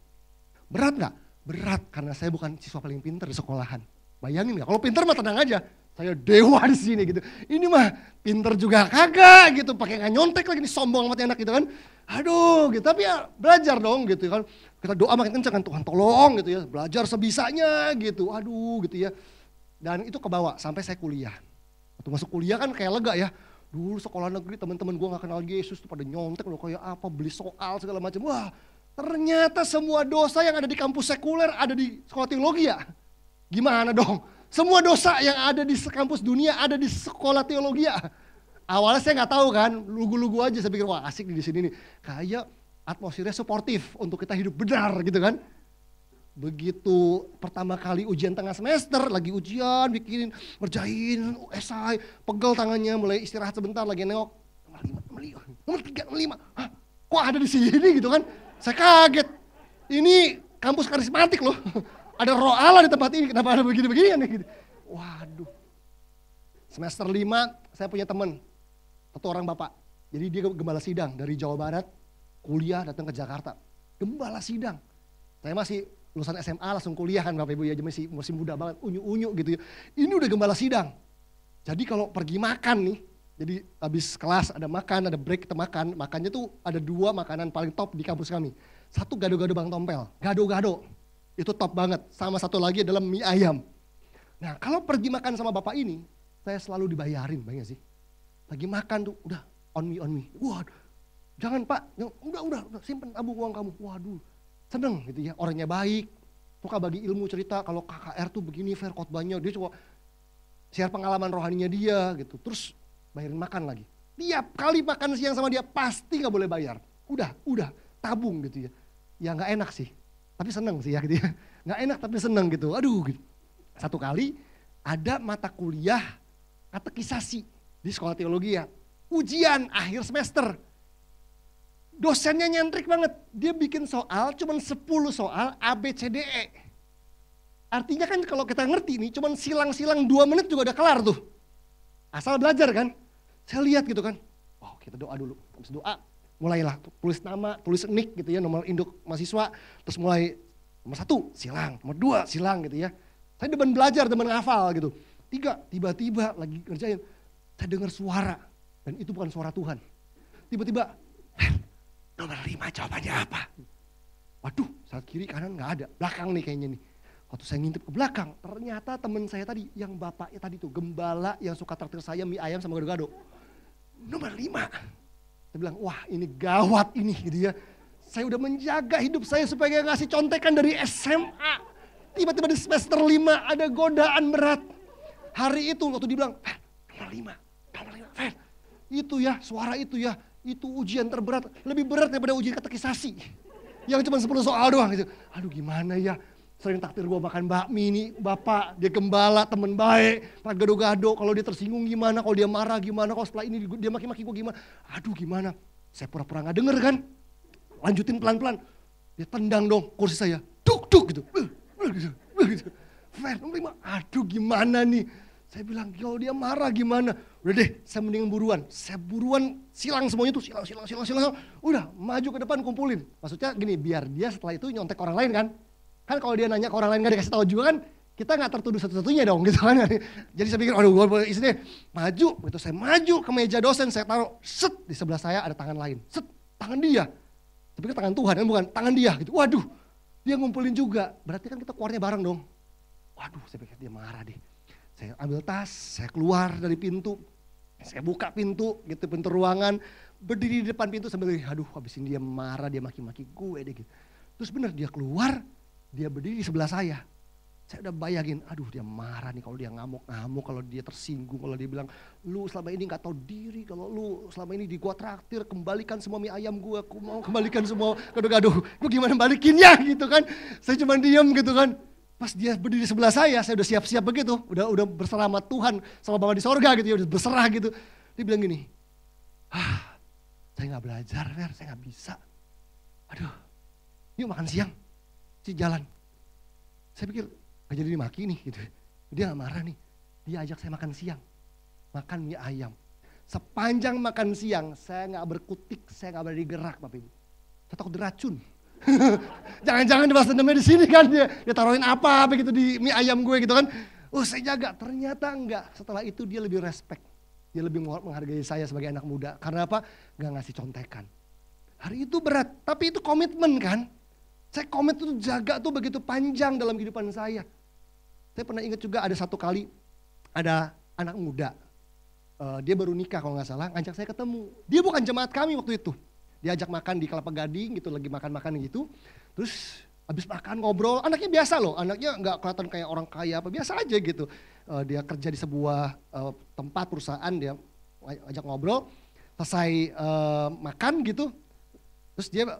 Berat gak? Berat karena saya bukan siswa paling pintar di sekolahan. Bayangin nggak? Kalau pinter mah tenang aja. Saya dewa di sini gitu. Ini mah pinter juga kagak gitu. Pakai nggak nyontek lagi nih, sombong amat enak gitu kan. Aduh gitu. Tapi ya belajar dong gitu kan. Kita doa makin kencang kan, Tuhan tolong gitu ya. Belajar sebisanya gitu. Aduh gitu ya. Dan itu kebawa sampai saya kuliah. Waktu masuk kuliah kan kayak lega ya. Dulu sekolah negeri teman-teman gue gak kenal Yesus tuh pada nyontek loh kayak apa, beli soal segala macam. Wah ternyata semua dosa yang ada di kampus sekuler ada di sekolah teologi ya. Gimana dong? Semua dosa yang ada di kampus dunia ada di sekolah teologi ya. Awalnya saya nggak tahu kan, lugu-lugu aja, saya pikir wah asik di sini nih. Kayak atmosfernya suportif untuk kita hidup benar gitu kan. Begitu pertama kali ujian tengah semester, lagi ujian, bikinin, ngerjain esai, pegel tangannya, mulai istirahat sebentar, lagi nengok, nomor 3, nomor 5, hah, kok ada di sini gitu kan. Saya kaget, ini kampus karismatik loh, ada roh Allah di tempat ini, kenapa ada begini-begini gitu. Waduh, semester 5 saya punya teman, satu orang bapak, jadi dia gembala sidang dari Jawa Barat, kuliah datang ke Jakarta, gembala sidang. Saya masih lulusan SMA langsung kuliah kan Bapak Ibu ya, masih muda banget, unyu-unyu gitu ya. Ini udah gembala sidang. Jadi kalau pergi makan nih, jadi habis kelas ada makan, ada break kita makan. Makannya tuh ada 2 makanan paling top di kampus kami. Satu gado-gado Bang Tompel, gado-gado. Itu top banget. Sama satu lagi adalah mie ayam. Nah kalau pergi makan sama bapak ini, saya selalu dibayarin, banyak sih. Lagi makan tuh, udah on me. Waduh, jangan Pak, udah simpen tabung uang kamu. Waduh, seneng gitu ya, orangnya baik. Suka bagi ilmu cerita, kalau KKR tuh begini, fair khotbahnya, dia coba share pengalaman rohaninya dia gitu. Terus bayarin makan lagi. Tiap kali makan siang sama dia pasti gak boleh bayar. Udah, tabung gitu ya. Ya gak enak sih, tapi seneng sih ya gitu ya. Gak enak tapi seneng gitu, aduh gitu. Satu kali ada mata kuliah katekisasi di sekolah teologi ya. Ujian akhir semester. Dosennya nyentrik banget, dia bikin soal cuman 10 soal A, B, C, D, E. Artinya kan kalau kita ngerti nih, cuman silang-silang 2 menit juga udah kelar tuh. Asal belajar kan. Saya lihat gitu kan, oh kita doa dulu, habis doa mulailah tulis nama, tulis nik gitu ya, nomor induk mahasiswa, terus mulai nomor 1 silang, nomor 2 silang gitu ya. Saya demen belajar, demen ngafal gitu. 3, tiba-tiba lagi ngerjain, saya dengar suara, dan itu bukan suara Tuhan. Tiba-tiba, nomor 5 jawabannya apa? Waduh, saat kiri kanan gak ada, belakang nih kayaknya nih. Waktu saya ngintip ke belakang, ternyata teman saya tadi, yang bapaknya tadi tuh, gembala yang suka traktir saya mie ayam sama gado-gado. Nomor 5. Saya bilang, wah ini gawat ini gitu ya. Saya udah menjaga hidup saya supaya gak ngasih contekan dari SMA. Tiba-tiba di semester 5 ada godaan berat. Hari itu waktu dibilang, nomor 5, Fer. Itu ya, suara itu ya. Itu ujian terberat, lebih berat daripada ujian katekisasi. Yang cuma 10 soal doang gitu. Aduh gimana ya, sering takdir gua makan bakmi nih, bapak, dia gembala, temen baik, makan gado-gado, kalau dia tersinggung gimana, kalau dia marah gimana, kalau setelah ini dia maki-maki gua gimana. Aduh gimana, saya pura-pura gak denger kan. Lanjutin pelan-pelan, dia tendang dong kursi saya, duk gitu. Fer, aduh gimana nih. Saya bilang, kalau dia marah gimana? Udah deh, saya mending buruan. Saya buruan silang semuanya tuh, silang. Udah, maju ke depan kumpulin. Maksudnya gini, biar dia setelah itu nyontek orang lain kan. Kan kalau dia nanya ke orang lain gak dikasih tahu juga kan, kita gak tertuduh satu-satunya dong gitu kan. Jadi saya pikir, aduh gue isinya maju. Gitu, saya maju ke meja dosen, saya taruh, set, di sebelah saya ada tangan lain. Set, tangan dia. Saya pikir tangan Tuhan kan, bukan, tangan dia gitu. Waduh, dia ngumpulin juga. Berarti kan kita keluarnya bareng dong. Waduh, saya pikir dia marah deh. Saya ambil tas, saya keluar dari pintu, saya buka pintu, gitu pintu ruangan, berdiri di depan pintu sambil, aduh habisin dia marah, dia maki-maki gue deh gitu. Terus bener dia keluar, dia berdiri di sebelah saya. Saya udah bayangin, aduh dia marah nih kalau dia ngamuk-ngamuk, kalau dia tersinggung, kalau dia bilang, lu selama ini gak tahu diri, kalau lu selama ini di gua traktir, kembalikan semua mie ayam gua, aku mau kembalikan semua gado-gado, gue gimana balikinnya gitu kan. Saya cuma diem gitu kan. Pas dia berdiri sebelah saya udah siap-siap begitu, udah berserah sama Tuhan, sama Bapa di sorga gitu ya, udah berserah gitu. Dia bilang gini, saya gak belajar Fer, saya gak bisa. Aduh, yuk makan siang, jalan. Saya pikir, gak jadi dimaki nih gitu. Dia gak marah nih, dia ajak saya makan siang, makan mie ayam. Sepanjang makan siang, saya gak berkutik, saya gak berani gerak Bapak Ibu. Saya takut diracun. Jangan-jangan dibalas dendamnya di sini kan, dia taruhin apa begitu di mie ayam gue gitu kan. Oh saya jaga, ternyata enggak. Setelah itu dia lebih respect. Dia lebih menghargai saya sebagai anak muda. Karena apa? Gak ngasih contekan. Hari itu berat, tapi itu komitmen kan. Saya komit itu jaga tuh begitu panjang dalam kehidupan saya. Saya pernah ingat juga ada satu kali, ada anak muda. Dia baru nikah kalau gak salah, ngajak saya ketemu. Dia bukan jemaat kami waktu itu. Dia ajak makan di Kelapa Gading gitu, lagi makan-makan gitu. Terus habis makan ngobrol, anaknya biasa loh, anaknya nggak kelihatan kayak orang kaya apa, biasa aja gitu. Dia kerja di sebuah tempat perusahaan, dia ajak ngobrol, selesai makan gitu, terus dia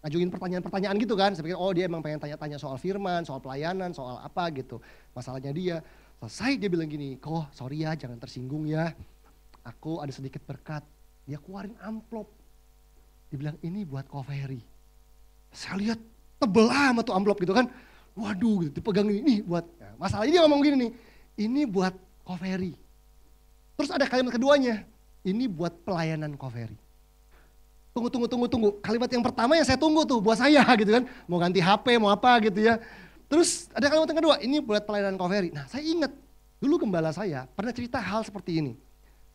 ngajuin pertanyaan-pertanyaan gitu kan. Saya pikir oh dia emang pengen tanya-tanya soal firman, soal pelayanan, soal apa gitu. Masalahnya dia, selesai dia bilang gini, kok sorry ya jangan tersinggung ya, aku ada sedikit berkat. Dia keluarin amplop, dia bilang ini buat Ko Ferry. Saya lihat tebel amat tuh amplop gitu kan. Waduh gitu, dipegang ini buat, nah, masalahnya dia ngomong gini nih, ini buat Ko Ferry. Terus ada kalimat keduanya, ini buat pelayanan Ko Ferry. Tunggu. Kalimat yang pertama yang saya tunggu tuh buat saya gitu kan. Mau ganti HP, mau apa gitu ya. Terus ada kalimat yang kedua, ini buat pelayanan Ko Ferry. Nah saya ingat, dulu gembala saya pernah cerita hal seperti ini.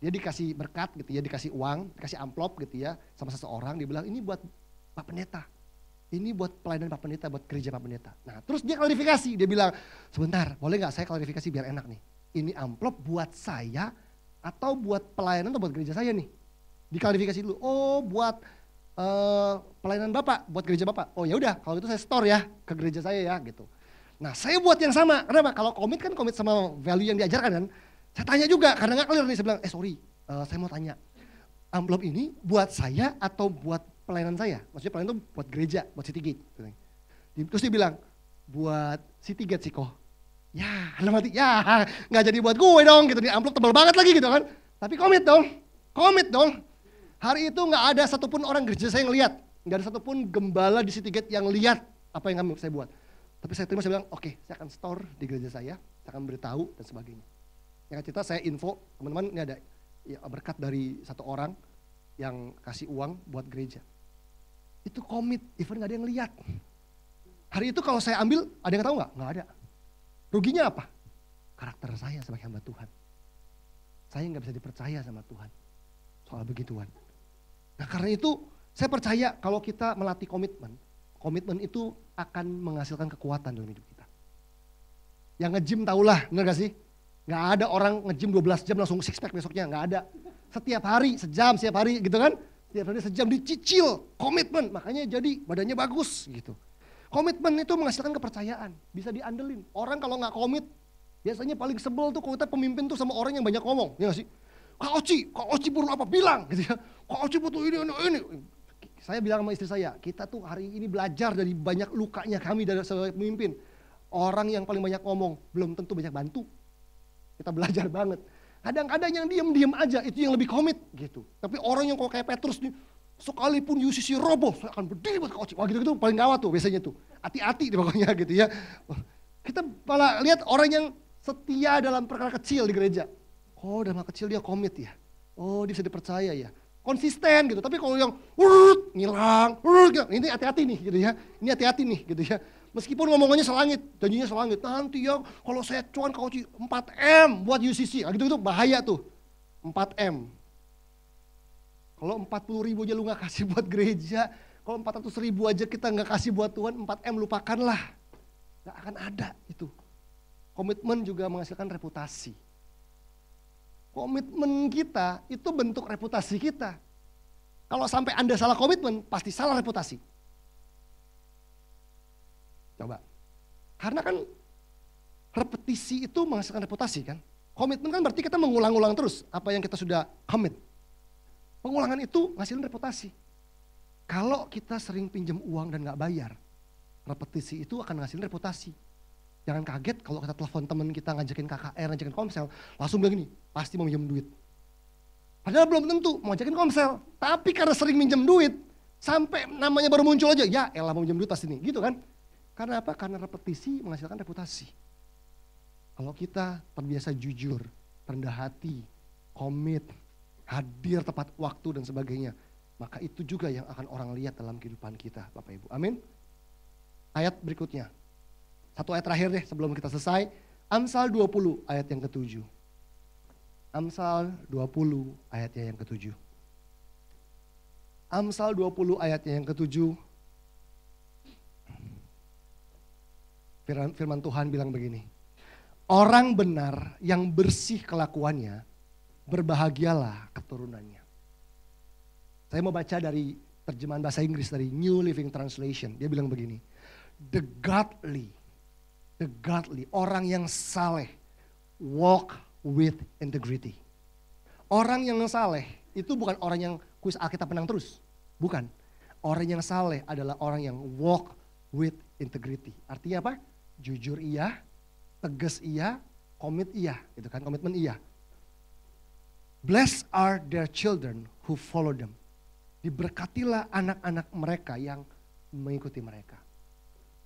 Dia dikasih berkat gitu ya, dikasih uang, dikasih amplop gitu ya sama seseorang. Dia bilang ini buat Pak Pendeta. Ini buat pelayanan Pak Pendeta, buat gereja Pak Pendeta. Nah terus dia klarifikasi, dia bilang sebentar boleh gak saya klarifikasi biar enak nih. Ini amplop buat saya atau buat pelayanan atau buat gereja saya nih. Diklarifikasi dulu, oh buat pelayanan Bapak, buat gereja Bapak. Oh ya udah kalau itu saya store ya ke gereja saya ya gitu. Nah saya buat yang sama, kenapa? Kalau komit kan komit sama value yang diajarkan kan. Saya tanya juga karena gak clear nih, saya bilang sorry saya mau tanya. Amplop ini buat saya atau buat pelayanan saya? Maksudnya pelayanan itu buat gereja, buat City Gate. Terus dia bilang, buat City Gate sih kok. Ya, alamat ya gak jadi buat gue dong gitu. Di amplop tebal banget lagi gitu kan. Tapi komit dong. Hari itu gak ada satupun orang gereja saya yang lihat. Gak ada satupun gembala di City Gate yang lihat apa yang saya buat. Tapi saya terima, saya bilang oke, saya akan store di gereja saya akan beritahu dan sebagainya. Yang cerita saya info, teman-teman ini ada ya, berkat dari satu orang yang kasih uang buat gereja. Itu komit, even gak ada yang lihat. Hari itu kalau saya ambil, ada yang tahu gak? Gak ada. Ruginya apa? Karakter saya sebagai hamba Tuhan. Saya gak bisa dipercaya sama Tuhan soal begituan. Nah karena itu saya percaya kalau kita melatih komitmen itu akan menghasilkan kekuatan dalam hidup kita. Yang nge-gym tahulah, bener gak sih? Gak ada orang nge-gym 12 jam langsung six pack besoknya, gak ada. Setiap hari, sejam, setiap hari gitu kan. Setiap hari sejam dicicil, komitmen, makanya jadi badannya bagus gitu. Komitmen itu menghasilkan kepercayaan, bisa diandelin. Orang kalau gak komit, biasanya paling sebel tuh kalau kita pemimpin tuh sama orang yang banyak ngomong, ya gak sih? Kak Oci perlu apa? Bilang gitu ya. Kak Oci butuh ini. Saya bilang sama istri saya, kita tuh hari ini belajar dari banyak lukanya kami dari sebagai pemimpin. Orang yang paling banyak ngomong, belum tentu banyak bantu. Kita belajar banget. Kadang-kadang yang diem aja, itu yang lebih komit gitu. Tapi orang yang kok kayak Petrus nih, sekalipun UCC roboh, saya akan berdiri buat Kak Oci. Wah gitu-gitu paling gawat tuh biasanya tuh. Hati-hati pokoknya gitu ya. Kita malah lihat orang yang setia dalam perkara kecil di gereja. Oh dalam hal kecil dia komit ya. Oh dia bisa dipercaya ya. Konsisten gitu. Tapi kalau yang ngilang, ini hati-hati nih gitu ya. Ini hati-hati nih gitu ya. Meskipun ngomongnya selangit, janjinya selangit. Nanti ya kalau saya cuan Kak Oci 4M buat UCC. Nah, gitu-gitu bahaya tuh. 4M. Kalau 40.000 aja lu gak kasih buat gereja. Kalau 400.000 aja kita gak kasih buat Tuhan, 4M lupakanlah. Gak akan ada itu. Komitmen juga menghasilkan reputasi. Komitmen kita itu bentuk reputasi kita. Kalau sampai Anda salah komitmen, pasti salah reputasi. Coba. Karena kan repetisi itu menghasilkan reputasi kan. Komitmen kan berarti kita mengulang-ulang terus apa yang kita sudah komit. Pengulangan itu ngasilin reputasi. Kalau kita sering pinjam uang dan gak bayar, repetisi itu akan ngasilin reputasi. Jangan kaget kalau kita telepon teman kita ngajakin KKR, ngajakin komsel, langsung bilang gini, pasti mau minjem duit. Padahal belum tentu mau ngajakin komsel, tapi karena sering minjem duit, sampai namanya baru muncul aja, ya elah mau minjem duit pasti nih, gitu kan. Karena apa? Karena repetisi menghasilkan reputasi. Kalau kita terbiasa jujur, rendah hati, komit, hadir tepat waktu dan sebagainya, maka itu juga yang akan orang lihat dalam kehidupan kita, Bapak Ibu. Amin. Ayat berikutnya. Satu ayat terakhir deh sebelum kita selesai. Amsal 20 ayat yang ke-7. Amsal 20 ayatnya yang ke-7. Amsal 20 ayatnya yang ke-7. Firman Tuhan bilang begini. Orang benar yang bersih kelakuannya, berbahagialah keturunannya. Saya mau baca dari terjemahan bahasa Inggris dari New Living Translation. Dia bilang begini. The godly, orang yang saleh, walk with integrity. Orang yang saleh itu bukan orang yang kuis Alkitab menang terus. Bukan. Orang yang saleh adalah orang yang walk with integrity. Artinya apa? Jujur iya, tegas iya, komit iya. Gitu kan, komitmen iya. Blessed are their children who follow them. Diberkatilah anak-anak mereka yang mengikuti mereka.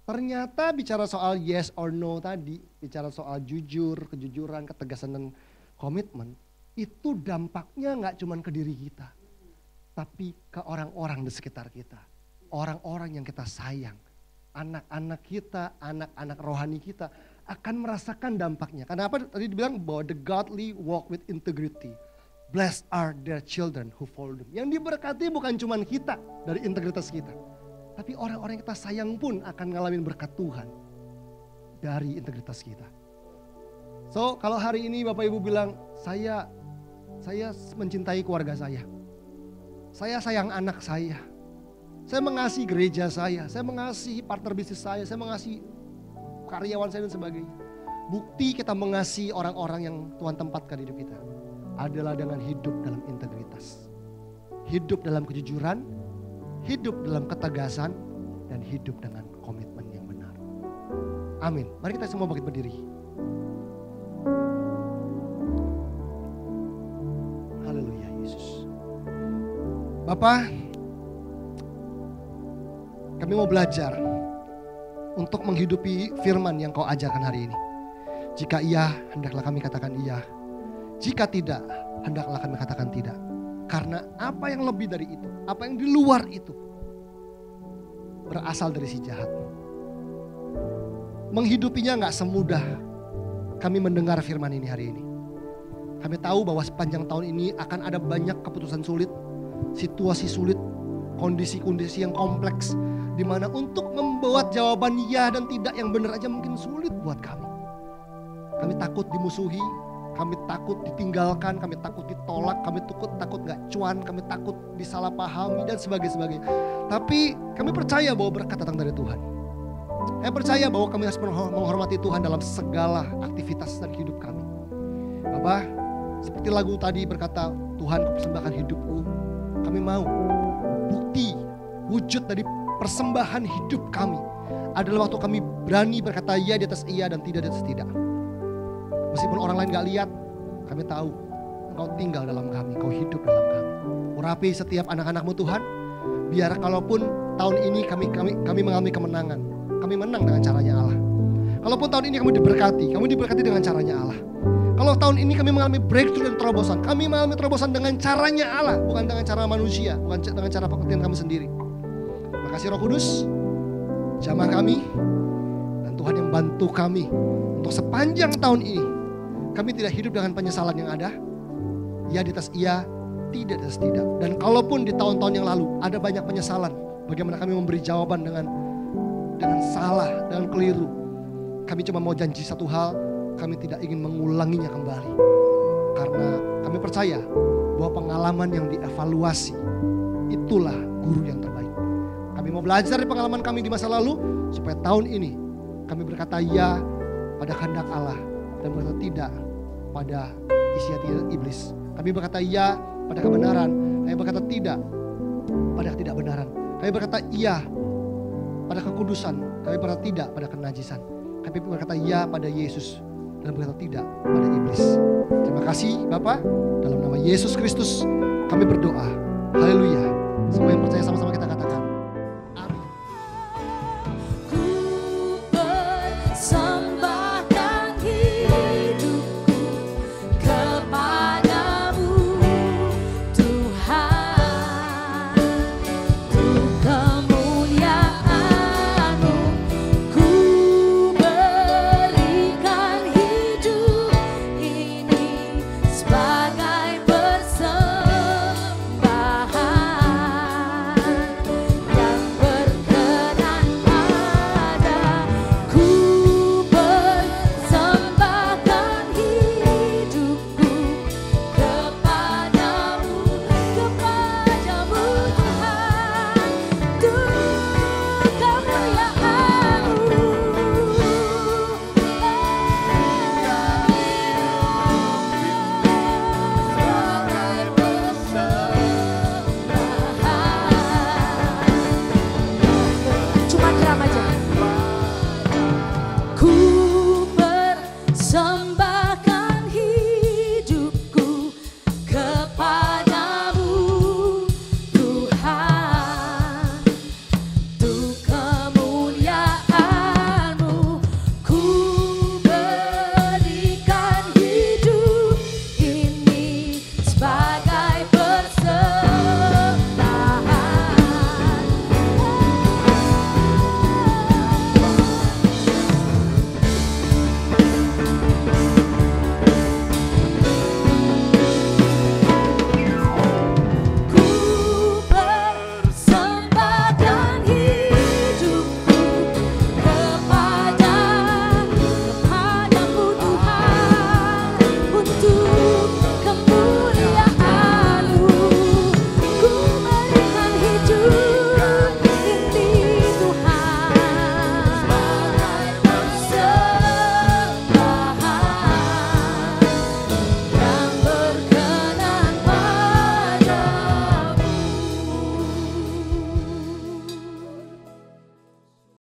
Ternyata bicara soal yes or no tadi, bicara soal jujur, kejujuran, ketegasan dan komitmen, itu dampaknya gak cuma ke diri kita, tapi ke orang-orang di sekitar kita. Orang-orang yang kita sayang, anak-anak kita, anak-anak rohani kita akan merasakan dampaknya. Karena apa? Tadi dibilang bahwa the godly walk with integrity. Blessed are their children who follow them. Yang diberkati bukan cuma kita dari integritas kita. Tapi orang-orang yang kita sayang pun akan ngalamin berkat Tuhan dari integritas kita. So kalau hari ini Bapak Ibu bilang, saya mencintai keluarga saya. Saya sayang anak saya. Saya mengasihi gereja saya mengasihi partner bisnis saya mengasihi karyawan saya dan sebagainya. Bukti kita mengasihi orang-orang yang Tuhan tempatkan di hidup kita adalah dengan hidup dalam integritas. Hidup dalam kejujuran, hidup dalam ketegasan, dan hidup dengan komitmen yang benar. Amin. Mari kita semua bangkit berdiri. Haleluya Yesus. Bapak, kami mau belajar untuk menghidupi firman yang kau ajarkan hari ini. Jika iya, hendaklah kami katakan iya. Jika tidak, hendaklah kami katakan tidak. Karena apa yang lebih dari itu, apa yang di luar itu, berasal dari si jahat. Menghidupinya gak semudah kami mendengar firman ini hari ini. Kami tahu bahwa sepanjang tahun ini akan ada banyak keputusan sulit, situasi sulit, kondisi-kondisi yang kompleks, di mana untuk membuat jawaban ya dan tidak yang benar aja mungkin sulit buat kami. Kami takut dimusuhi, kami takut ditinggalkan, kami takut ditolak, kami takut gak cuan, kami takut disalahpahami dan sebagainya. Tapi kami percaya bahwa berkat datang dari Tuhan. Saya percaya bahwa kami harus menghormati Tuhan dalam segala aktivitas dan hidup kami. Bapak, seperti lagu tadi berkata, Tuhan kupersembahkan hidupku. Kami mau bukti, wujud dari persembahan hidup kami adalah waktu kami berani berkata iya di atas iya dan tidak di atas tidak. Meskipun orang lain gak lihat, kami tahu Engkau tinggal dalam kami, Engkau hidup dalam kami. Urapi setiap anak-anak-Mu Tuhan, biar kalaupun tahun ini kami mengalami kemenangan, kami menang dengan caranya Allah. Kalaupun tahun ini kami diberkati dengan caranya Allah. Kalau tahun ini kami mengalami breakthrough dan terobosan, kami mengalami terobosan dengan caranya Allah, bukan dengan cara manusia, bukan dengan cara pekerjaan kami sendiri. Terima kasih Roh Kudus, jamah kami, dan Tuhan yang bantu kami untuk sepanjang tahun ini. Kami tidak hidup dengan penyesalan yang ada. Ya di atas iya, tidak di atas tidak. Dan kalaupun di tahun-tahun yang lalu ada banyak penyesalan, bagaimana kami memberi jawaban dengan salah, dengan keliru. Kami cuma mau janji satu hal, kami tidak ingin mengulanginya kembali. Karena kami percaya bahwa pengalaman yang dievaluasi, itulah guru yang terbaik. Kami mau belajar dari pengalaman kami di masa lalu, supaya tahun ini kami berkata ya pada kehendak Allah, dan berkata tidak pada isi-hati iblis. Kami berkata ya pada kebenaran, kami berkata tidak pada ketidakbenaran. Kami berkata iya pada kekudusan, kami berkata tidak pada kenajisan. Kami berkata ya pada Yesus dan berkata tidak pada iblis. Terima kasih Bapa, dalam nama Yesus Kristus kami berdoa. Haleluya. Semua yang percaya sama-sama kita katakan.